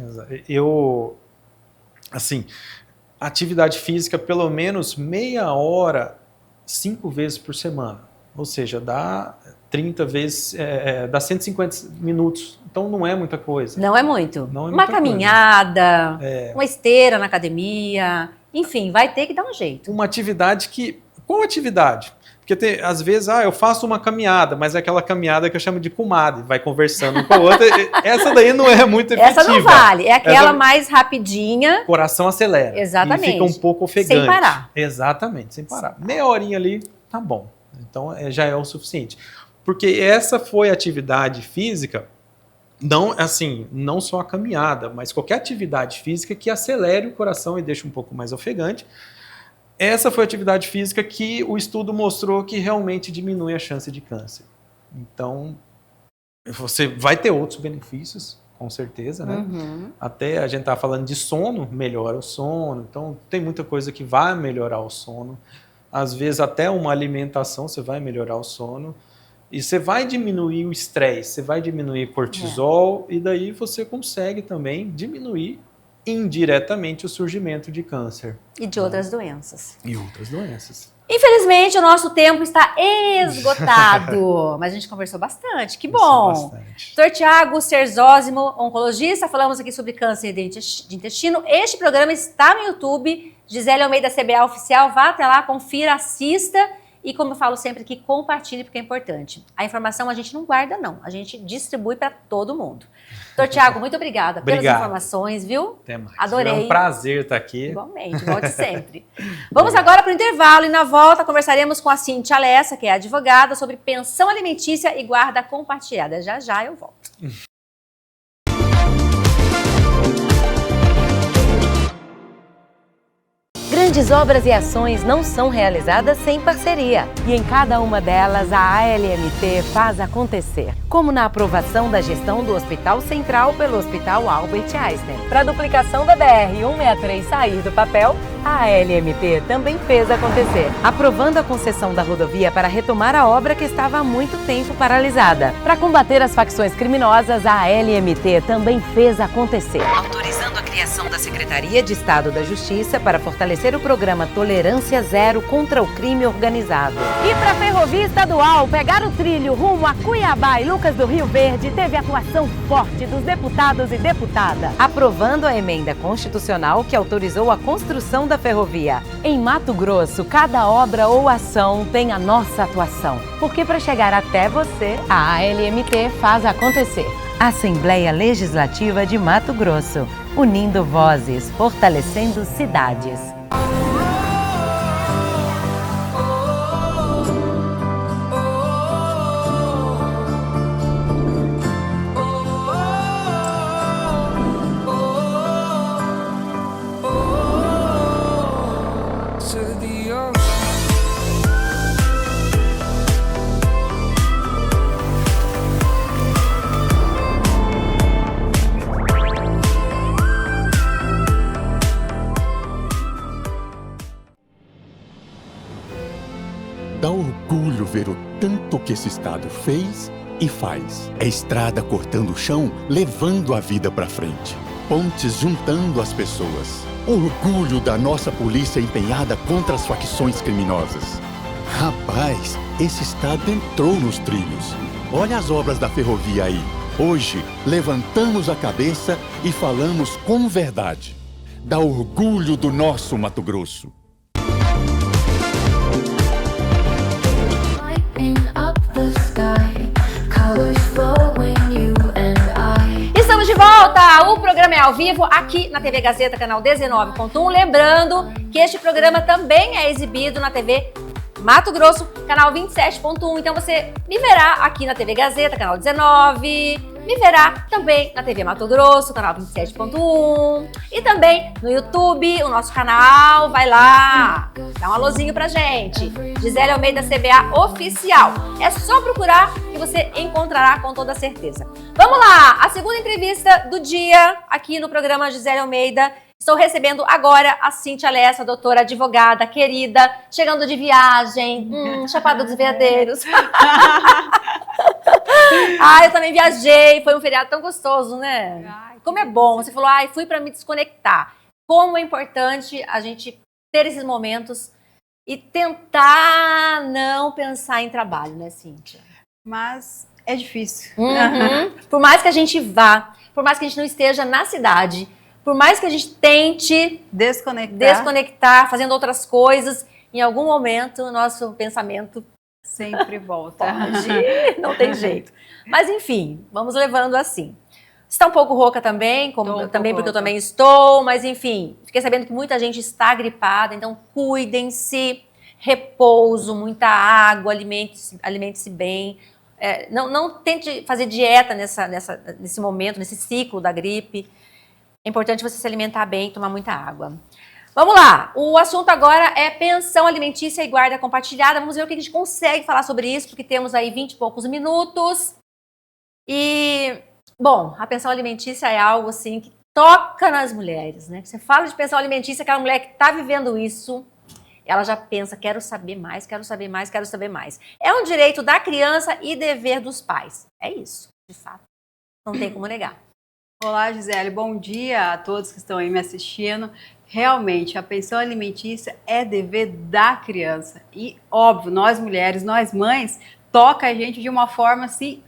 [SPEAKER 6] Atividade física pelo menos meia hora, 5 vezes por semana. Ou seja, dá 30 vezes, dá 150 minutos. Então não é muita coisa.
[SPEAKER 2] Não é muito. Uma caminhada, uma esteira na academia, enfim, vai ter que dar um jeito.
[SPEAKER 6] Uma atividade que... Qual atividade? Porque às vezes, eu faço uma caminhada, mas é aquela caminhada que eu chamo de comadre, vai conversando com a outra. Essa daí não é muito efetiva.
[SPEAKER 2] Essa não vale, é aquela mais rapidinha.
[SPEAKER 6] O coração acelera.
[SPEAKER 2] Exatamente.
[SPEAKER 6] E fica um pouco ofegante.
[SPEAKER 2] Sem parar.
[SPEAKER 6] Exatamente, sem parar. Meia horinha ali, tá bom. Então, já é o suficiente. Porque essa foi a atividade física, não só a caminhada, mas qualquer atividade física que acelere o coração e deixe um pouco mais ofegante. Essa foi a atividade física que o estudo mostrou que realmente diminui a chance de câncer. Então, você vai ter outros benefícios, com certeza, né? Até a gente tá falando de sono, melhora o sono. Então, tem muita coisa que vai melhorar o sono. Às vezes, até uma alimentação, você vai melhorar o sono. E você vai diminuir o estresse, você vai diminuir cortisol, e daí você consegue também diminuir indiretamente o surgimento de câncer.
[SPEAKER 2] E de outras doenças.
[SPEAKER 6] E outras doenças.
[SPEAKER 2] Infelizmente, o nosso tempo está esgotado, mas a gente conversou bastante, que bom.
[SPEAKER 6] Bastante.
[SPEAKER 2] Dr. Tiago Serzósimo, oncologista, falamos aqui sobre câncer de intestino. Este programa está no YouTube, Gisele Almeida CBA Oficial, vá até lá, confira, assista. E como eu falo sempre aqui, compartilhe, porque é importante. A informação a gente não guarda, não. A gente distribui para todo mundo. Dr. Tiago, muito obrigada pelas informações, viu?
[SPEAKER 6] Até mais.
[SPEAKER 2] Adorei.
[SPEAKER 6] É um prazer estar aqui.
[SPEAKER 2] Igualmente, volte sempre. Vamos agora para o intervalo e na volta conversaremos com a Cíntia Alessa, que é advogada, sobre pensão alimentícia e guarda compartilhada. Já já eu volto.
[SPEAKER 4] Grandes obras e ações não são realizadas sem parceria. E em cada uma delas, a ALMT faz acontecer. Como na aprovação da gestão do Hospital Central pelo Hospital Albert Einstein. Para a duplicação da BR-163 sair do papel, a ALMT também fez acontecer, aprovando a concessão da rodovia para retomar a obra que estava há muito tempo paralisada. Para combater as facções criminosas, a ALMT também fez acontecer, autorizando a criação da Secretaria de Estado da Justiça para fortalecer o programa Tolerância Zero contra o crime organizado. E para a Ferrovia Estadual pegar o trilho rumo a Cuiabá e Lucas do Rio Verde, teve atuação forte dos deputados e deputadas, aprovando a emenda constitucional que autorizou a construção da ferrovia. Em Mato Grosso, cada obra ou ação tem a nossa atuação, porque para chegar até você, a ALMT faz acontecer. Assembleia Legislativa de Mato Grosso, unindo vozes, fortalecendo cidades.
[SPEAKER 7] Dá orgulho ver o tanto que esse estado fez e faz. É estrada cortando o chão, levando a vida pra frente. Pontes juntando as pessoas. Orgulho da nossa polícia empenhada contra as facções criminosas. Rapaz, esse estado entrou nos trilhos. Olha as obras da ferrovia aí. Hoje, levantamos a cabeça e falamos com verdade. Dá orgulho do nosso Mato Grosso.
[SPEAKER 2] Estamos de volta! O programa é ao vivo aqui na TV Gazeta, canal 19.1. Lembrando que este programa também é exibido na TV Mato Grosso, canal 27.1. Então você me verá aqui na TV Gazeta, canal 19. Me verá também na TV Mato Grosso, canal 27.1. E também no YouTube, o nosso canal. Vai lá, dá um alôzinho pra gente. Gisele Almeida CBA Oficial. É só procurar que você encontrará com toda certeza. Vamos lá, a segunda entrevista do dia aqui no programa Gisele Almeida. Estou recebendo agora a Cíntia Alessa, doutora advogada, querida, chegando de viagem, Chapada dos Veadeiros. Eu também viajei, foi um feriado tão gostoso, né? Como é bom, você falou, fui para me desconectar. Como é importante a gente ter esses momentos e tentar não pensar em trabalho, né, Cíntia?
[SPEAKER 8] Mas é difícil.
[SPEAKER 2] Por mais que a gente vá, por mais que a gente não esteja na cidade, por mais que a gente tente desconectar, fazendo outras coisas, em algum momento o nosso pensamento
[SPEAKER 8] sempre volta.
[SPEAKER 2] Não tem jeito. Mas enfim, vamos levando assim. Você está um pouco rouca também, porque eu também estou, mas enfim, fiquei sabendo que muita gente está gripada, então cuidem-se, repouso, muita água, alimente-se bem. Não tente fazer dieta nesse momento, nesse ciclo da gripe. É importante você se alimentar bem e tomar muita água. Vamos lá, o assunto agora é pensão alimentícia e guarda compartilhada. Vamos ver o que a gente consegue falar sobre isso, porque temos aí 20 e poucos minutos. E, bom, a pensão alimentícia é algo assim que toca nas mulheres, né? Você fala de pensão alimentícia, aquela mulher que está vivendo isso, ela já pensa, quero saber mais, quero saber mais, quero saber mais. É um direito da criança e dever dos pais. É isso, de fato. Não tem como negar.
[SPEAKER 8] Olá, Gisele. Bom dia a todos que estão aí me assistindo. Realmente, a pensão alimentícia é dever da criança. E, óbvio, nós mulheres, nós mães, toca a gente de uma forma, assim,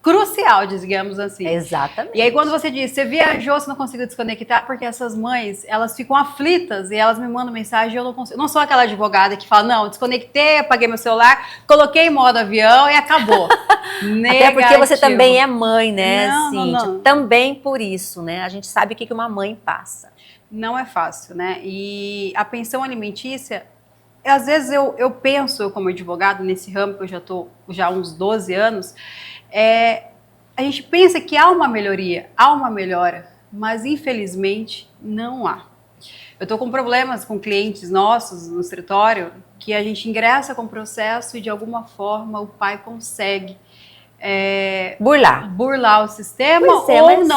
[SPEAKER 8] crucial, digamos assim.
[SPEAKER 2] Exatamente.
[SPEAKER 8] E aí, quando você diz, você viajou, você não conseguiu desconectar, porque essas mães, elas ficam aflitas e elas me mandam mensagem e eu não consigo. Não sou aquela advogada que fala, não, desconectei, apaguei meu celular, coloquei em modo avião e acabou.
[SPEAKER 2] Até porque você também é mãe, né, Cíntia?
[SPEAKER 8] Não.
[SPEAKER 2] Também por isso, né? A gente sabe o que uma mãe passa.
[SPEAKER 8] Não é fácil, né? E a pensão alimentícia, às vezes eu penso, eu como advogado, nesse ramo que eu já estou há uns 12 anos, a gente pensa que há uma melhoria, há uma melhora, mas infelizmente não há. Eu estou com problemas com clientes nossos no escritório que a gente ingressa com o processo e de alguma forma o pai consegue burlar o sistema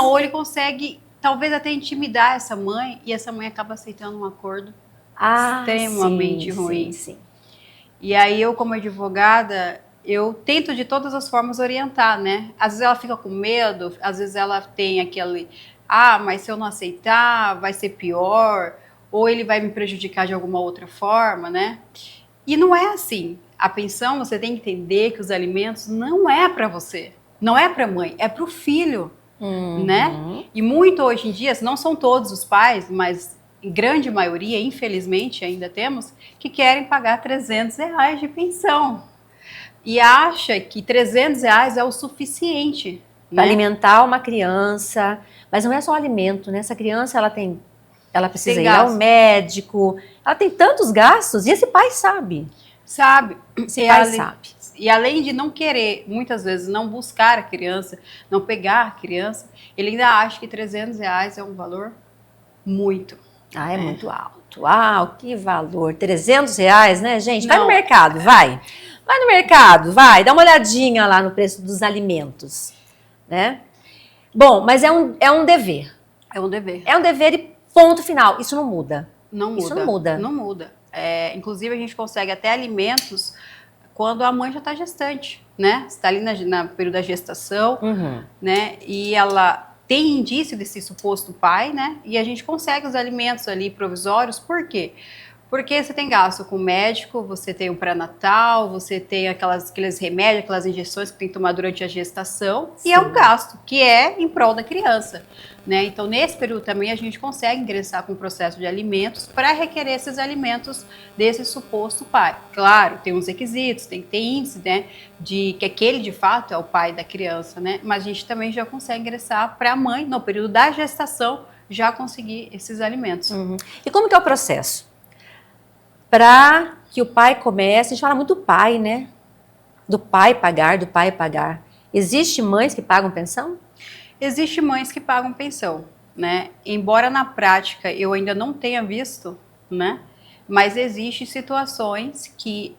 [SPEAKER 8] ou ele consegue talvez até intimidar essa mãe e essa mãe acaba aceitando um acordo extremamente ruim.
[SPEAKER 2] Sim.
[SPEAKER 8] E aí eu como advogada, eu tento de todas as formas orientar, né? Às vezes ela fica com medo, às vezes ela tem aquele, mas se eu não aceitar, vai ser pior, ou ele vai me prejudicar de alguma outra forma, né? E não é assim. A pensão, você tem que entender que os alimentos não é para você, não é para a mãe, é para o filho, né? E muito hoje em dia, não são todos os pais, mas em grande maioria, infelizmente, ainda temos, que querem pagar R$300 de pensão. E acha que R$300 é o suficiente,
[SPEAKER 2] para
[SPEAKER 8] né?
[SPEAKER 2] alimentar uma criança. Mas não é só o alimento, né? Essa criança, ela precisa ir ao médico, ela tem tantos gastos, e esse pai sabe.
[SPEAKER 8] Sabe.
[SPEAKER 2] Esse pai sabe.
[SPEAKER 8] E além de não querer, muitas vezes, não buscar a criança, não pegar a criança, ele ainda acha que R$300 é um valor muito.
[SPEAKER 2] É muito alto. Que valor. R$300, né, gente? Vai no mercado, vai. Vai no mercado, vai. Dá uma olhadinha lá no preço dos alimentos, né? Bom, mas é um dever.
[SPEAKER 8] É um dever.
[SPEAKER 2] É um dever e ponto final. Isso não muda.
[SPEAKER 8] Não muda.
[SPEAKER 2] Isso não muda.
[SPEAKER 8] Não muda. Inclusive, a gente consegue até alimentos quando a mãe já está gestante, né? Está ali no período da gestação, né? E ela tem indício desse suposto pai, né? E a gente consegue os alimentos ali provisórios. Por quê? Porque você tem gasto com o médico, você tem o pré-natal, você tem aqueles remédios, aquelas injeções que tem que tomar durante a gestação. Sim. E é um gasto que é em prol da criança, né? Então, nesse período também, a gente consegue ingressar com o processo de alimentos para requerer esses alimentos desse suposto pai. Claro, tem uns requisitos, tem que ter índice, né? De que aquele, de fato, é o pai da criança, né? Mas a gente também já consegue ingressar para a mãe, no período da gestação, já conseguir esses alimentos.
[SPEAKER 2] E como que é o processo? Para que o pai comece, a gente fala muito do pai, né? Do pai pagar. Existe mães que pagam pensão?
[SPEAKER 8] Existe mães que pagam pensão, né? Embora na prática eu ainda não tenha visto, né? Mas existem situações que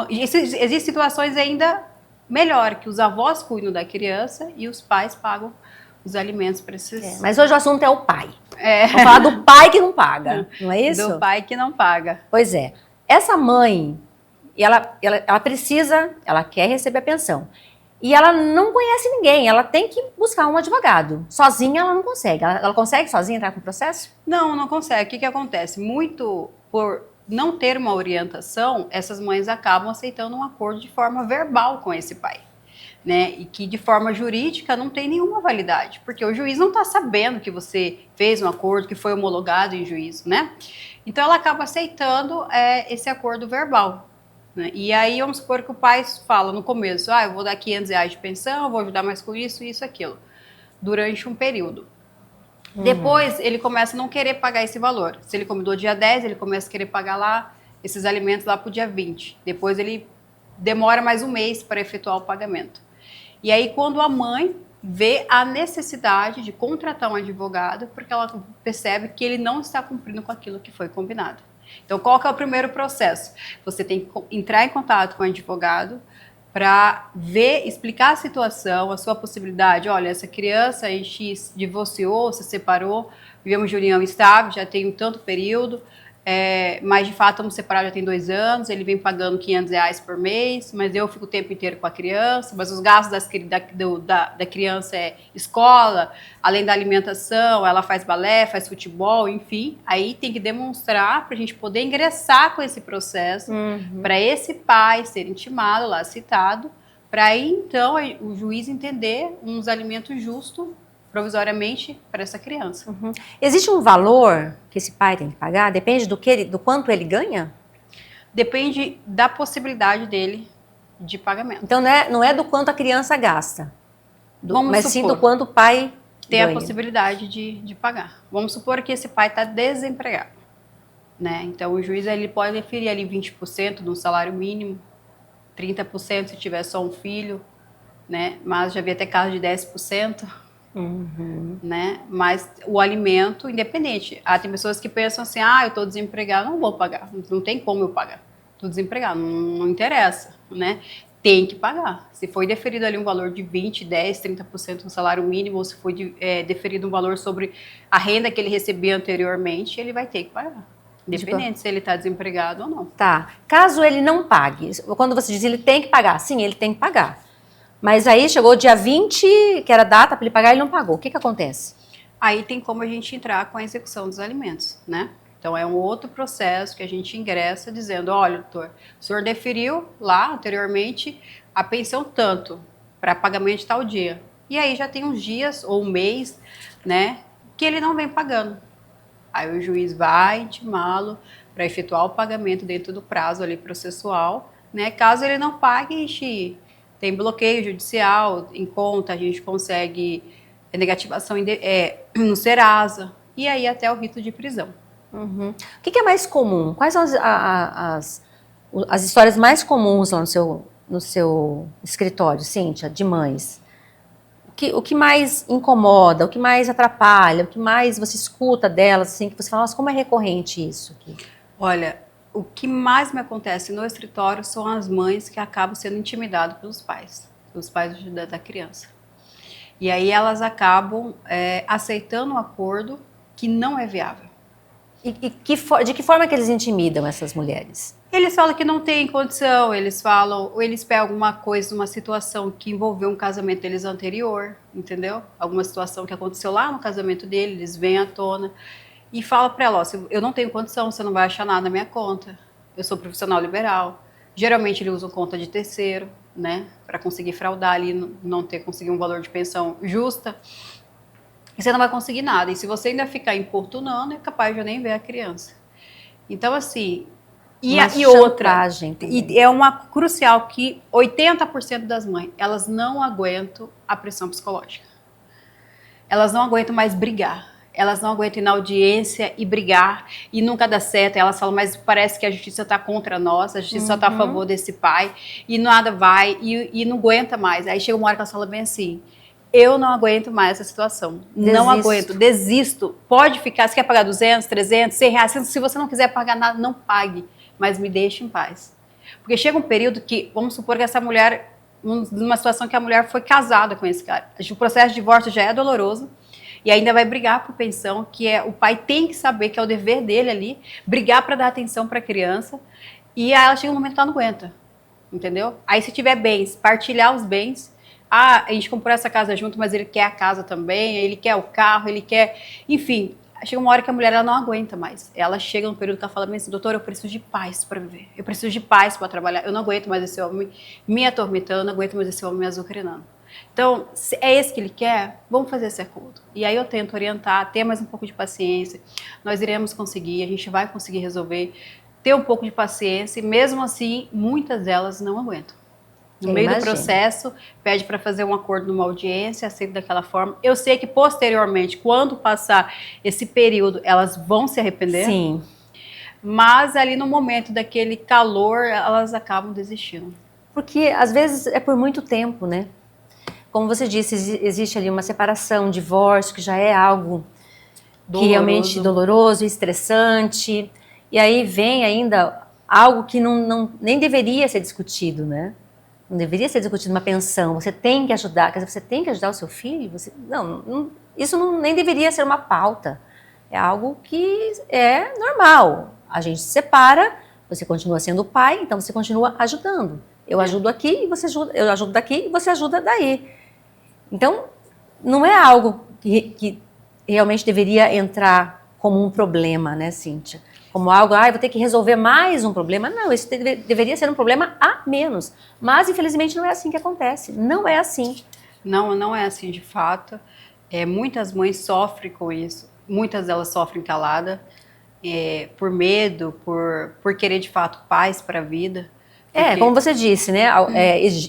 [SPEAKER 8] existem situações ainda melhor, que os avós cuidam da criança e os pais pagam os alimentos para esses...
[SPEAKER 2] Mas hoje o assunto é o pai. Vamos falar do pai que não paga, não é isso?
[SPEAKER 8] Do pai que não paga.
[SPEAKER 2] Pois é. Essa mãe, ela precisa, ela quer receber a pensão. E ela não conhece ninguém, ela tem que buscar um advogado. Sozinha ela não consegue. Ela consegue sozinha entrar com o processo?
[SPEAKER 8] Não consegue. O que acontece? Muito por não ter uma orientação, essas mães acabam aceitando um acordo de forma verbal com esse pai. Né, e que de forma jurídica não tem nenhuma validade, porque o juiz não está sabendo que você fez um acordo, que foi homologado em juízo, né? Então ela acaba aceitando esse acordo verbal. Né? E aí vamos supor que o pai fala no começo, eu vou dar R$500 de pensão, vou ajudar mais com isso, aquilo, durante um período. Depois ele começa a não querer pagar esse valor. Se ele convidou dia 10, ele começa a querer pagar lá esses alimentos lá para o dia 20. Depois ele demora mais um mês para efetuar o pagamento. E aí, quando a mãe vê a necessidade de contratar um advogado, porque ela percebe que ele não está cumprindo com aquilo que foi combinado. Então, qual que é o primeiro processo? Você tem que entrar em contato com o advogado para ver, explicar a situação, a sua possibilidade. Olha, essa criança em X divorciou, se separou, vivemos de união estável, já tem um tanto período, mas de fato estamos separados já tem 2 anos, ele vem pagando R$500 por mês, mas eu fico o tempo inteiro com a criança, mas os gastos da criança é escola, além da alimentação, ela faz balé, faz futebol, enfim, aí tem que demonstrar para a gente poder ingressar com esse processo, para esse pai ser intimado lá, citado, para aí então o juiz entender uns alimentos justos provisoriamente para essa criança.
[SPEAKER 2] Existe um valor que esse pai tem que pagar? Depende do quanto ele ganha?
[SPEAKER 8] Depende da possibilidade dele de pagamento.
[SPEAKER 2] Então não é do quanto a criança gasta, mas sim do
[SPEAKER 8] supor
[SPEAKER 2] quanto o pai
[SPEAKER 8] tem
[SPEAKER 2] ganha.
[SPEAKER 8] a possibilidade de pagar. Vamos supor que esse pai está desempregado, né? Então o juiz ele pode deferir ali 20% do salário mínimo, 30% se tiver só um filho, né? Mas já vi até caso de 10%. Né? Mas o alimento, independente. Tem pessoas que pensam assim, eu estou desempregado, não vou pagar, não tem como eu pagar, estou desempregado, não interessa, né? Tem que pagar. Se foi deferido ali um valor de 20, 10, 30% do salário mínimo, ou se foi deferido um valor sobre a renda que ele recebia anteriormente, ele vai ter que pagar. Independente se ele está desempregado ou não.
[SPEAKER 2] Tá. Caso ele não pague, quando você diz ele tem que pagar, sim, ele tem que pagar. Mas aí chegou o dia 20, que era a data para ele pagar, ele não pagou. O que acontece?
[SPEAKER 8] Aí tem como a gente entrar com a execução dos alimentos, né? Então é um outro processo que a gente ingressa dizendo, olha, doutor, o senhor deferiu lá anteriormente a pensão tanto para pagamento de tal dia. E aí já tem uns dias ou um mês, né, que ele não vem pagando. Aí o juiz vai intimá-lo para efetuar o pagamento dentro do prazo ali processual, né? Caso ele não pague, a gente tem bloqueio judicial em conta, a gente consegue negativação no Serasa e aí até o rito de prisão.
[SPEAKER 2] O que é mais comum? Quais são as histórias mais comuns lá no seu escritório, Cíntia, de mães? O que mais incomoda, o que mais atrapalha, o que mais você escuta delas, assim, que você fala, nossa, como é recorrente isso aqui?
[SPEAKER 8] Olha, o que mais me acontece no escritório são as mães que acabam sendo intimidadas pelos pais da criança. E aí elas acabam aceitando um acordo que não é viável.
[SPEAKER 2] E de que forma que eles intimidam essas mulheres?
[SPEAKER 8] Eles falam que não tem condição, eles pegam alguma coisa, uma situação que envolveu um casamento deles anterior, entendeu? Alguma situação que aconteceu lá no casamento deles, eles vêm à tona. E fala para ela, eu não tenho condição, você não vai achar nada na minha conta. Eu sou profissional liberal. Geralmente eles usam conta de terceiro, né? Para conseguir fraudar ali, não conseguir um valor de pensão justa. E você não vai conseguir nada. E se você ainda ficar importunando, é capaz de eu nem ver a criança. Então, assim... E outra, e é uma crucial que 80% das mães, elas não aguentam a pressão psicológica. Elas não aguentam mais brigar. Elas não aguentam ir na audiência e brigar e nunca dá certo. Elas falam, mas parece que a justiça está contra nós, a justiça só está a favor desse pai e nada vai e não aguenta mais. Aí chega uma hora que elas falam bem assim, eu não aguento mais essa situação, não aguento, desisto. Pode ficar, você quer pagar 200, 300, 100 reais, se você não quiser pagar nada, não pague, mas me deixe em paz. Porque chega um período que, vamos supor que essa mulher, numa situação que a mulher foi casada com esse cara, o processo de divórcio já é doloroso, e ainda vai brigar por pensão, que o pai tem que saber que é o dever dele ali, brigar para dar atenção para a criança, e aí ela chega um momento que ela não aguenta, entendeu? Aí se tiver bens, partilhar os bens, a gente comprou essa casa junto, mas ele quer a casa também, ele quer o carro, ele quer, enfim, chega uma hora que a mulher ela não aguenta mais, ela chega num período que ela fala assim, doutor, eu preciso de paz para viver, eu preciso de paz para trabalhar, eu não aguento mais esse homem me atormentando, não aguento mais esse homem me azucrinando. Então, se é esse que ele quer, vamos fazer esse acordo. E aí eu tento orientar, ter mais um pouco de paciência, nós iremos conseguir, a gente vai conseguir resolver, ter um pouco de paciência, e mesmo assim, muitas delas não aguentam. No meio do processo, pede para fazer um acordo numa audiência, aceita daquela forma. Eu sei que posteriormente, quando passar esse período, elas vão se arrepender.
[SPEAKER 2] Sim.
[SPEAKER 8] mas ali no momento daquele calor, elas acabam desistindo.
[SPEAKER 2] Porque às vezes é por muito tempo, né? Como você disse, existe ali uma separação, divórcio, que já é algo que realmente doloroso, estressante. E aí vem ainda algo que nem deveria ser discutido, né? Não deveria ser discutido uma pensão. Você tem que ajudar, quer dizer, você tem que ajudar o seu filho? Isso nem deveria ser uma pauta. É algo que é normal. A gente se separa, você continua sendo o pai, então você continua ajudando. Eu ajudo aqui, eu ajudo daqui e você ajuda daí. Então, não é algo que realmente deveria entrar como um problema, né, Cíntia? Como algo, eu vou ter que resolver mais um problema. Não, isso deveria ser um problema a menos. Mas, infelizmente, não é assim que acontece. Não é assim.
[SPEAKER 8] Não é assim de fato. Muitas mães sofrem com isso. Muitas delas sofrem calada, por medo, por querer de fato paz para a vida. Porque...
[SPEAKER 2] como você disse, né?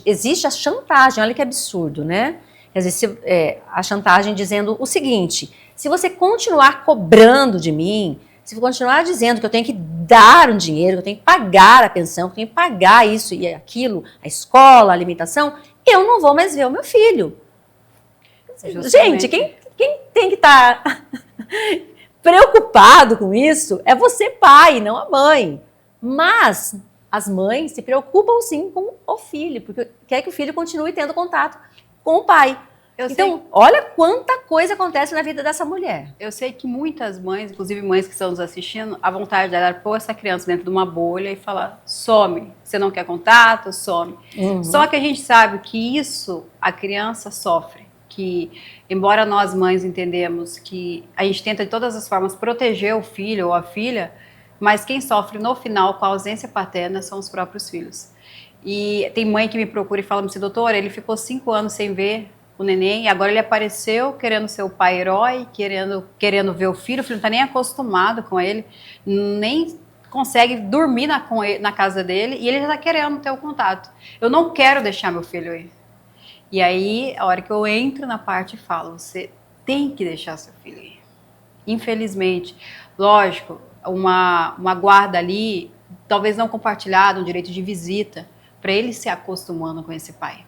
[SPEAKER 2] Existe a chantagem, olha que absurdo, né? Quer dizer, a chantagem dizendo o seguinte: se você continuar cobrando de mim, se você continuar dizendo que eu tenho que dar um dinheiro, que eu tenho que pagar a pensão, que eu tenho que pagar isso e aquilo, a escola, a alimentação, eu não vou mais ver o meu filho. Justamente. Gente, quem tem que estar preocupado com isso é você, pai, não a mãe. Mas as mães se preocupam sim com o filho, porque quer que o filho continue tendo contato com o pai. Então, olha quanta coisa acontece na vida dessa mulher.
[SPEAKER 8] Eu sei que muitas mães, inclusive mães que estão nos assistindo, a vontade dela é pôr essa criança dentro de uma bolha e falar, some, você não quer contato, some. Uhum. Só que a gente sabe que isso a criança sofre, que embora nós mães entendemos que a gente tenta de todas as formas proteger o filho ou a filha, mas quem sofre no final com a ausência paterna são os próprios filhos. E tem mãe que me procura e fala assim, doutora, ele ficou 5 anos sem ver o neném, e agora ele apareceu querendo ser o pai herói, querendo ver o filho não está nem acostumado com ele, nem consegue dormir na casa dele, e ele já está querendo ter o contato. Eu não quero deixar meu filho ir. E aí, a hora que eu entro na parte e falo, você tem que deixar seu filho ir. Infelizmente, lógico, uma guarda ali, talvez não compartilhada, um direito de visita, para ele se acostumando com esse pai,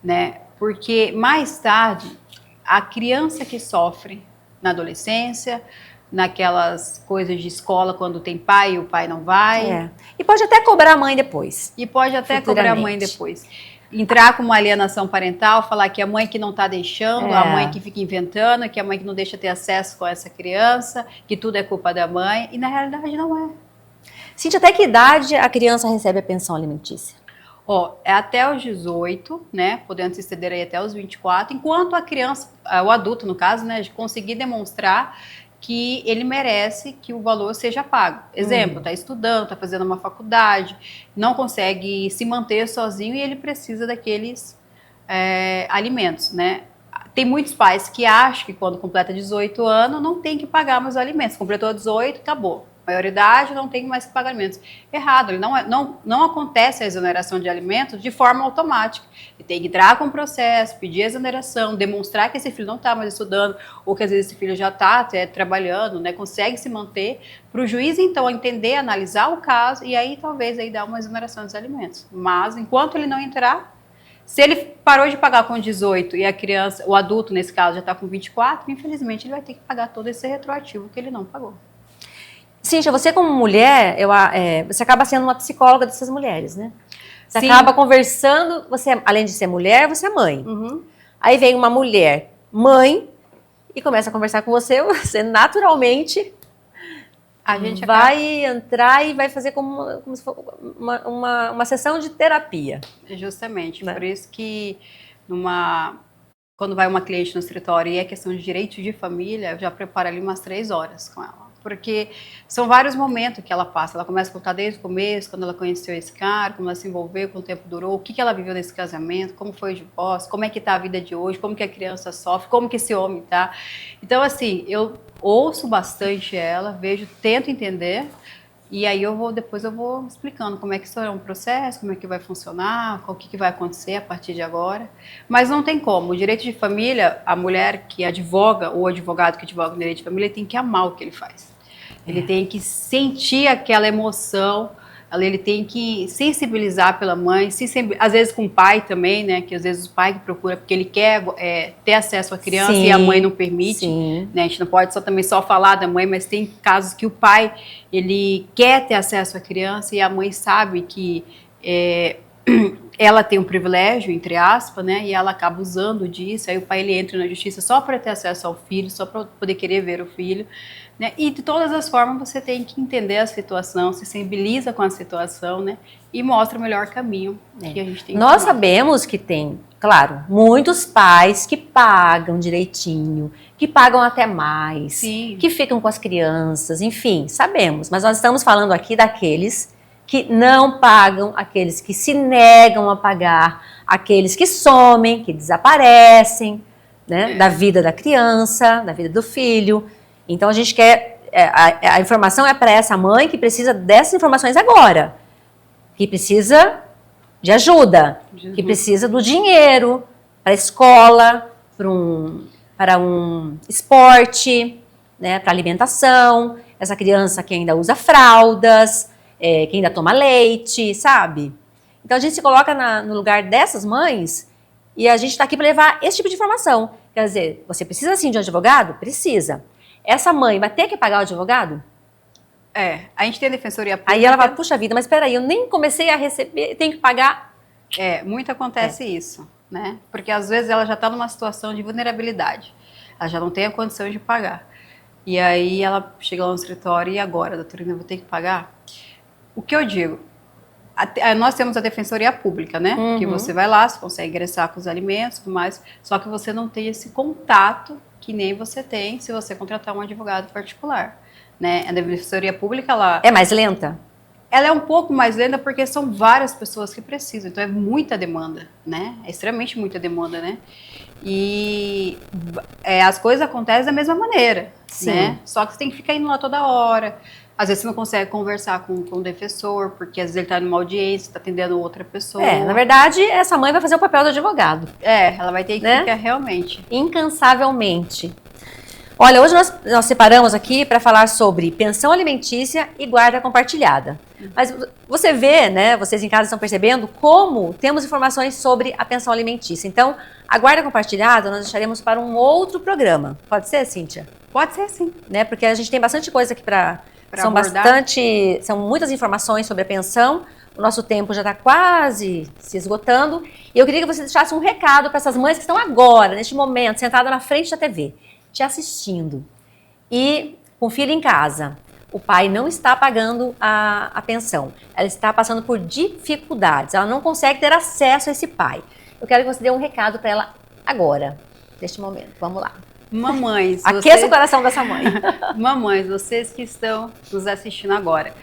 [SPEAKER 8] né? Porque mais tarde, a criança que sofre na adolescência, naquelas coisas de escola, quando tem pai e o pai não vai.
[SPEAKER 2] E pode até cobrar a mãe depois. Entrar com uma alienação parental, falar que a mãe que não está deixando, a mãe que fica inventando, que a mãe que não deixa ter acesso com essa criança, que tudo é culpa da mãe, e na realidade não é. Cíntia, até que idade a criança recebe a pensão alimentícia?
[SPEAKER 8] É até os 18, né, podendo se estender aí até os 24, enquanto a criança, o adulto no caso, né, de conseguir demonstrar que ele merece que o valor seja pago. Exemplo, está estudando, está fazendo uma faculdade, não consegue se manter sozinho e ele precisa daqueles alimentos, né? Tem muitos pais que acham que quando completa 18 anos não tem que pagar mais os alimentos. Completou 18, acabou. Maioridade, não tem mais que pagar alimentos. Errado, não acontece a exoneração de alimentos de forma automática. Ele tem que entrar com o processo, pedir a exoneração, demonstrar que esse filho não está mais estudando, ou que às vezes esse filho já está trabalhando, né, consegue se manter, para o juiz então entender, analisar o caso, e aí talvez aí dar uma exoneração dos alimentos. Mas enquanto ele não entrar, se ele parou de pagar com 18 e a criança, o adulto nesse caso já está com 24, infelizmente ele vai ter que pagar todo esse retroativo que ele não pagou.
[SPEAKER 2] Cíntia, você como mulher, você acaba sendo uma psicóloga dessas mulheres, né? Você
[SPEAKER 8] Sim.
[SPEAKER 2] acaba conversando, você, além de ser mulher, você é mãe.
[SPEAKER 8] Uhum.
[SPEAKER 2] Aí vem uma mulher, mãe, e começa a conversar com você naturalmente
[SPEAKER 8] A gente
[SPEAKER 2] vai entrar e vai fazer como se fosse uma sessão de terapia.
[SPEAKER 8] Justamente,
[SPEAKER 2] né?
[SPEAKER 8] Por isso que quando vai uma cliente no escritório e é questão de direito de família, eu já preparo ali umas 3 horas com ela. Porque são vários momentos que ela passa. Ela começa a contar desde o começo, quando ela conheceu esse cara, como ela se envolveu, quanto tempo durou, o que ela viveu nesse casamento, como foi o divórcio, como é que está a vida de hoje, como que a criança sofre, como que esse homem está. Então, assim, eu ouço bastante ela, tento entender, e aí depois eu vou explicando como é que será um processo, como é que vai funcionar, o que vai acontecer a partir de agora. Mas não tem como. O direito de família, a mulher que advoga, ou o advogado que advoga no direito de família, tem que amar o que ele faz. Ele tem que sentir aquela emoção, ele tem que sensibilizar pela mãe, às vezes com o pai também, né? Que às vezes o pai que procura, porque ele quer ter acesso à criança e a mãe não permite. Né? A gente não pode só falar da mãe, mas tem casos que o pai, ele quer ter acesso à criança e a mãe sabe que ela tem um privilégio, entre aspas, né? E ela acaba usando disso, aí o pai ele entra na justiça só para ter acesso ao filho, só para poder querer ver o filho. Né? E de todas as formas você tem que entender a situação, se sensibiliza com a situação, né? E mostra o melhor caminho que a gente tem.
[SPEAKER 2] Nós sabemos que tem, claro, muitos pais que pagam direitinho, que pagam até mais, que ficam com as crianças, enfim, sabemos. Mas nós estamos falando aqui daqueles que não pagam, aqueles que se negam a pagar, aqueles que somem, que desaparecem, né? Da vida da criança, da vida do filho. Então a gente quer, a informação é para essa mãe que precisa dessas informações agora, que precisa de ajuda, que precisa do dinheiro para a escola, para um esporte, né, para alimentação, essa criança que ainda usa fraldas, que ainda toma leite, sabe? Então a gente se coloca no lugar dessas mães e a gente está aqui para levar esse tipo de informação. Quer dizer, você precisa sim de um advogado? Precisa. Essa mãe vai ter que pagar o advogado?
[SPEAKER 8] A gente tem a defensoria pública.
[SPEAKER 2] Aí ela fala, puxa vida, mas peraí, eu nem comecei a receber, tenho que pagar.
[SPEAKER 8] Muito acontece isso, né? Porque às vezes ela já está numa situação de vulnerabilidade. Ela já não tem a condição de pagar. E aí ela chega lá no escritório e agora, doutorina, eu vou ter que pagar? O que eu digo? Nós temos a defensoria pública, né?
[SPEAKER 2] Uhum.
[SPEAKER 8] Que você vai lá, você consegue ingressar com os alimentos e tudo mais, só que você não tem esse contato que nem você tem se você contratar um advogado particular, né? A defensoria pública, ela...
[SPEAKER 2] É mais lenta?
[SPEAKER 8] Ela é um pouco mais lenta porque são várias pessoas que precisam, então é muita demanda, né? É extremamente muita demanda, né? E as coisas acontecem da mesma maneira, né? Só que você tem que ficar indo lá toda hora. Às vezes você não consegue conversar com o defensor, porque às vezes ele está numa audiência, está atendendo outra pessoa.
[SPEAKER 2] Na verdade, essa mãe vai fazer o papel do advogado.
[SPEAKER 8] Ela vai ter que ficar realmente.
[SPEAKER 2] Incansavelmente. Olha, hoje nós separamos aqui para falar sobre pensão alimentícia e guarda compartilhada. Mas você vê, né, vocês em casa estão percebendo como temos informações sobre a pensão alimentícia. Então, a guarda compartilhada nós deixaremos para um outro programa. Pode ser, Cíntia?
[SPEAKER 8] Pode ser, sim.
[SPEAKER 2] Né, porque a gente tem bastante coisa aqui para... São muitas informações sobre a pensão. O nosso tempo já está quase se esgotando. E eu queria que você deixasse um recado para essas mães que estão agora, neste momento, sentadas na frente da TV, te assistindo. E com o filho em casa. O pai não está pagando a pensão. Ela está passando por dificuldades. Ela não consegue ter acesso a esse pai. Eu quero que você dê um recado para ela agora, neste momento. Vamos lá.
[SPEAKER 8] Mamães,
[SPEAKER 2] aqueça o coração dessa mãe.
[SPEAKER 8] Mamães, vocês que estão nos assistindo agora,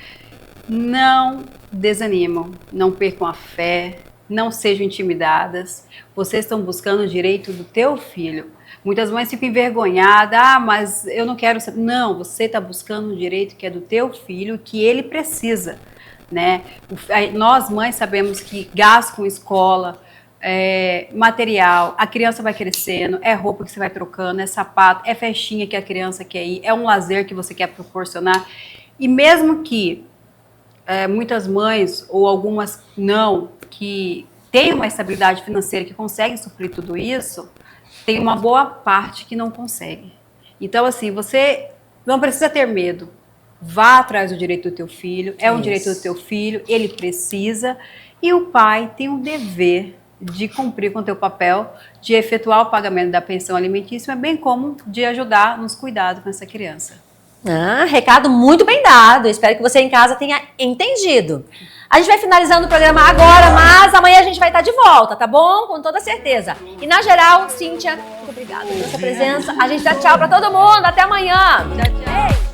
[SPEAKER 8] não desanimam, não percam a fé, não sejam intimidadas. Vocês estão buscando o direito do teu filho. Muitas mães ficam envergonhadas, mas eu não quero saber. Não, você está buscando um direito que é do teu filho, que ele precisa, né? Nós mães sabemos que gasto com escola, material, a criança vai crescendo, é roupa que você vai trocando, é sapato, é festinha que a criança quer ir, é um lazer que você quer proporcionar. E mesmo que muitas mães, ou algumas não, que têm uma estabilidade financeira, que conseguem suprir tudo isso, tem uma boa parte que não consegue. Então, assim, você não precisa ter medo. Vá atrás do direito do teu filho, é um direito do teu filho, ele precisa, e o pai tem um dever de cumprir com o teu papel, de efetuar o pagamento da pensão alimentícia, bem como de ajudar nos cuidados com essa criança.
[SPEAKER 2] Recado muito bem dado, eu espero que você em casa tenha entendido. A gente vai finalizando o programa agora, mas amanhã a gente vai estar de volta, tá bom? Com toda certeza. E na geral, Cíntia, muito obrigada pela sua presença. A gente dá tchau pra todo mundo, até amanhã.
[SPEAKER 8] Tchau, tchau.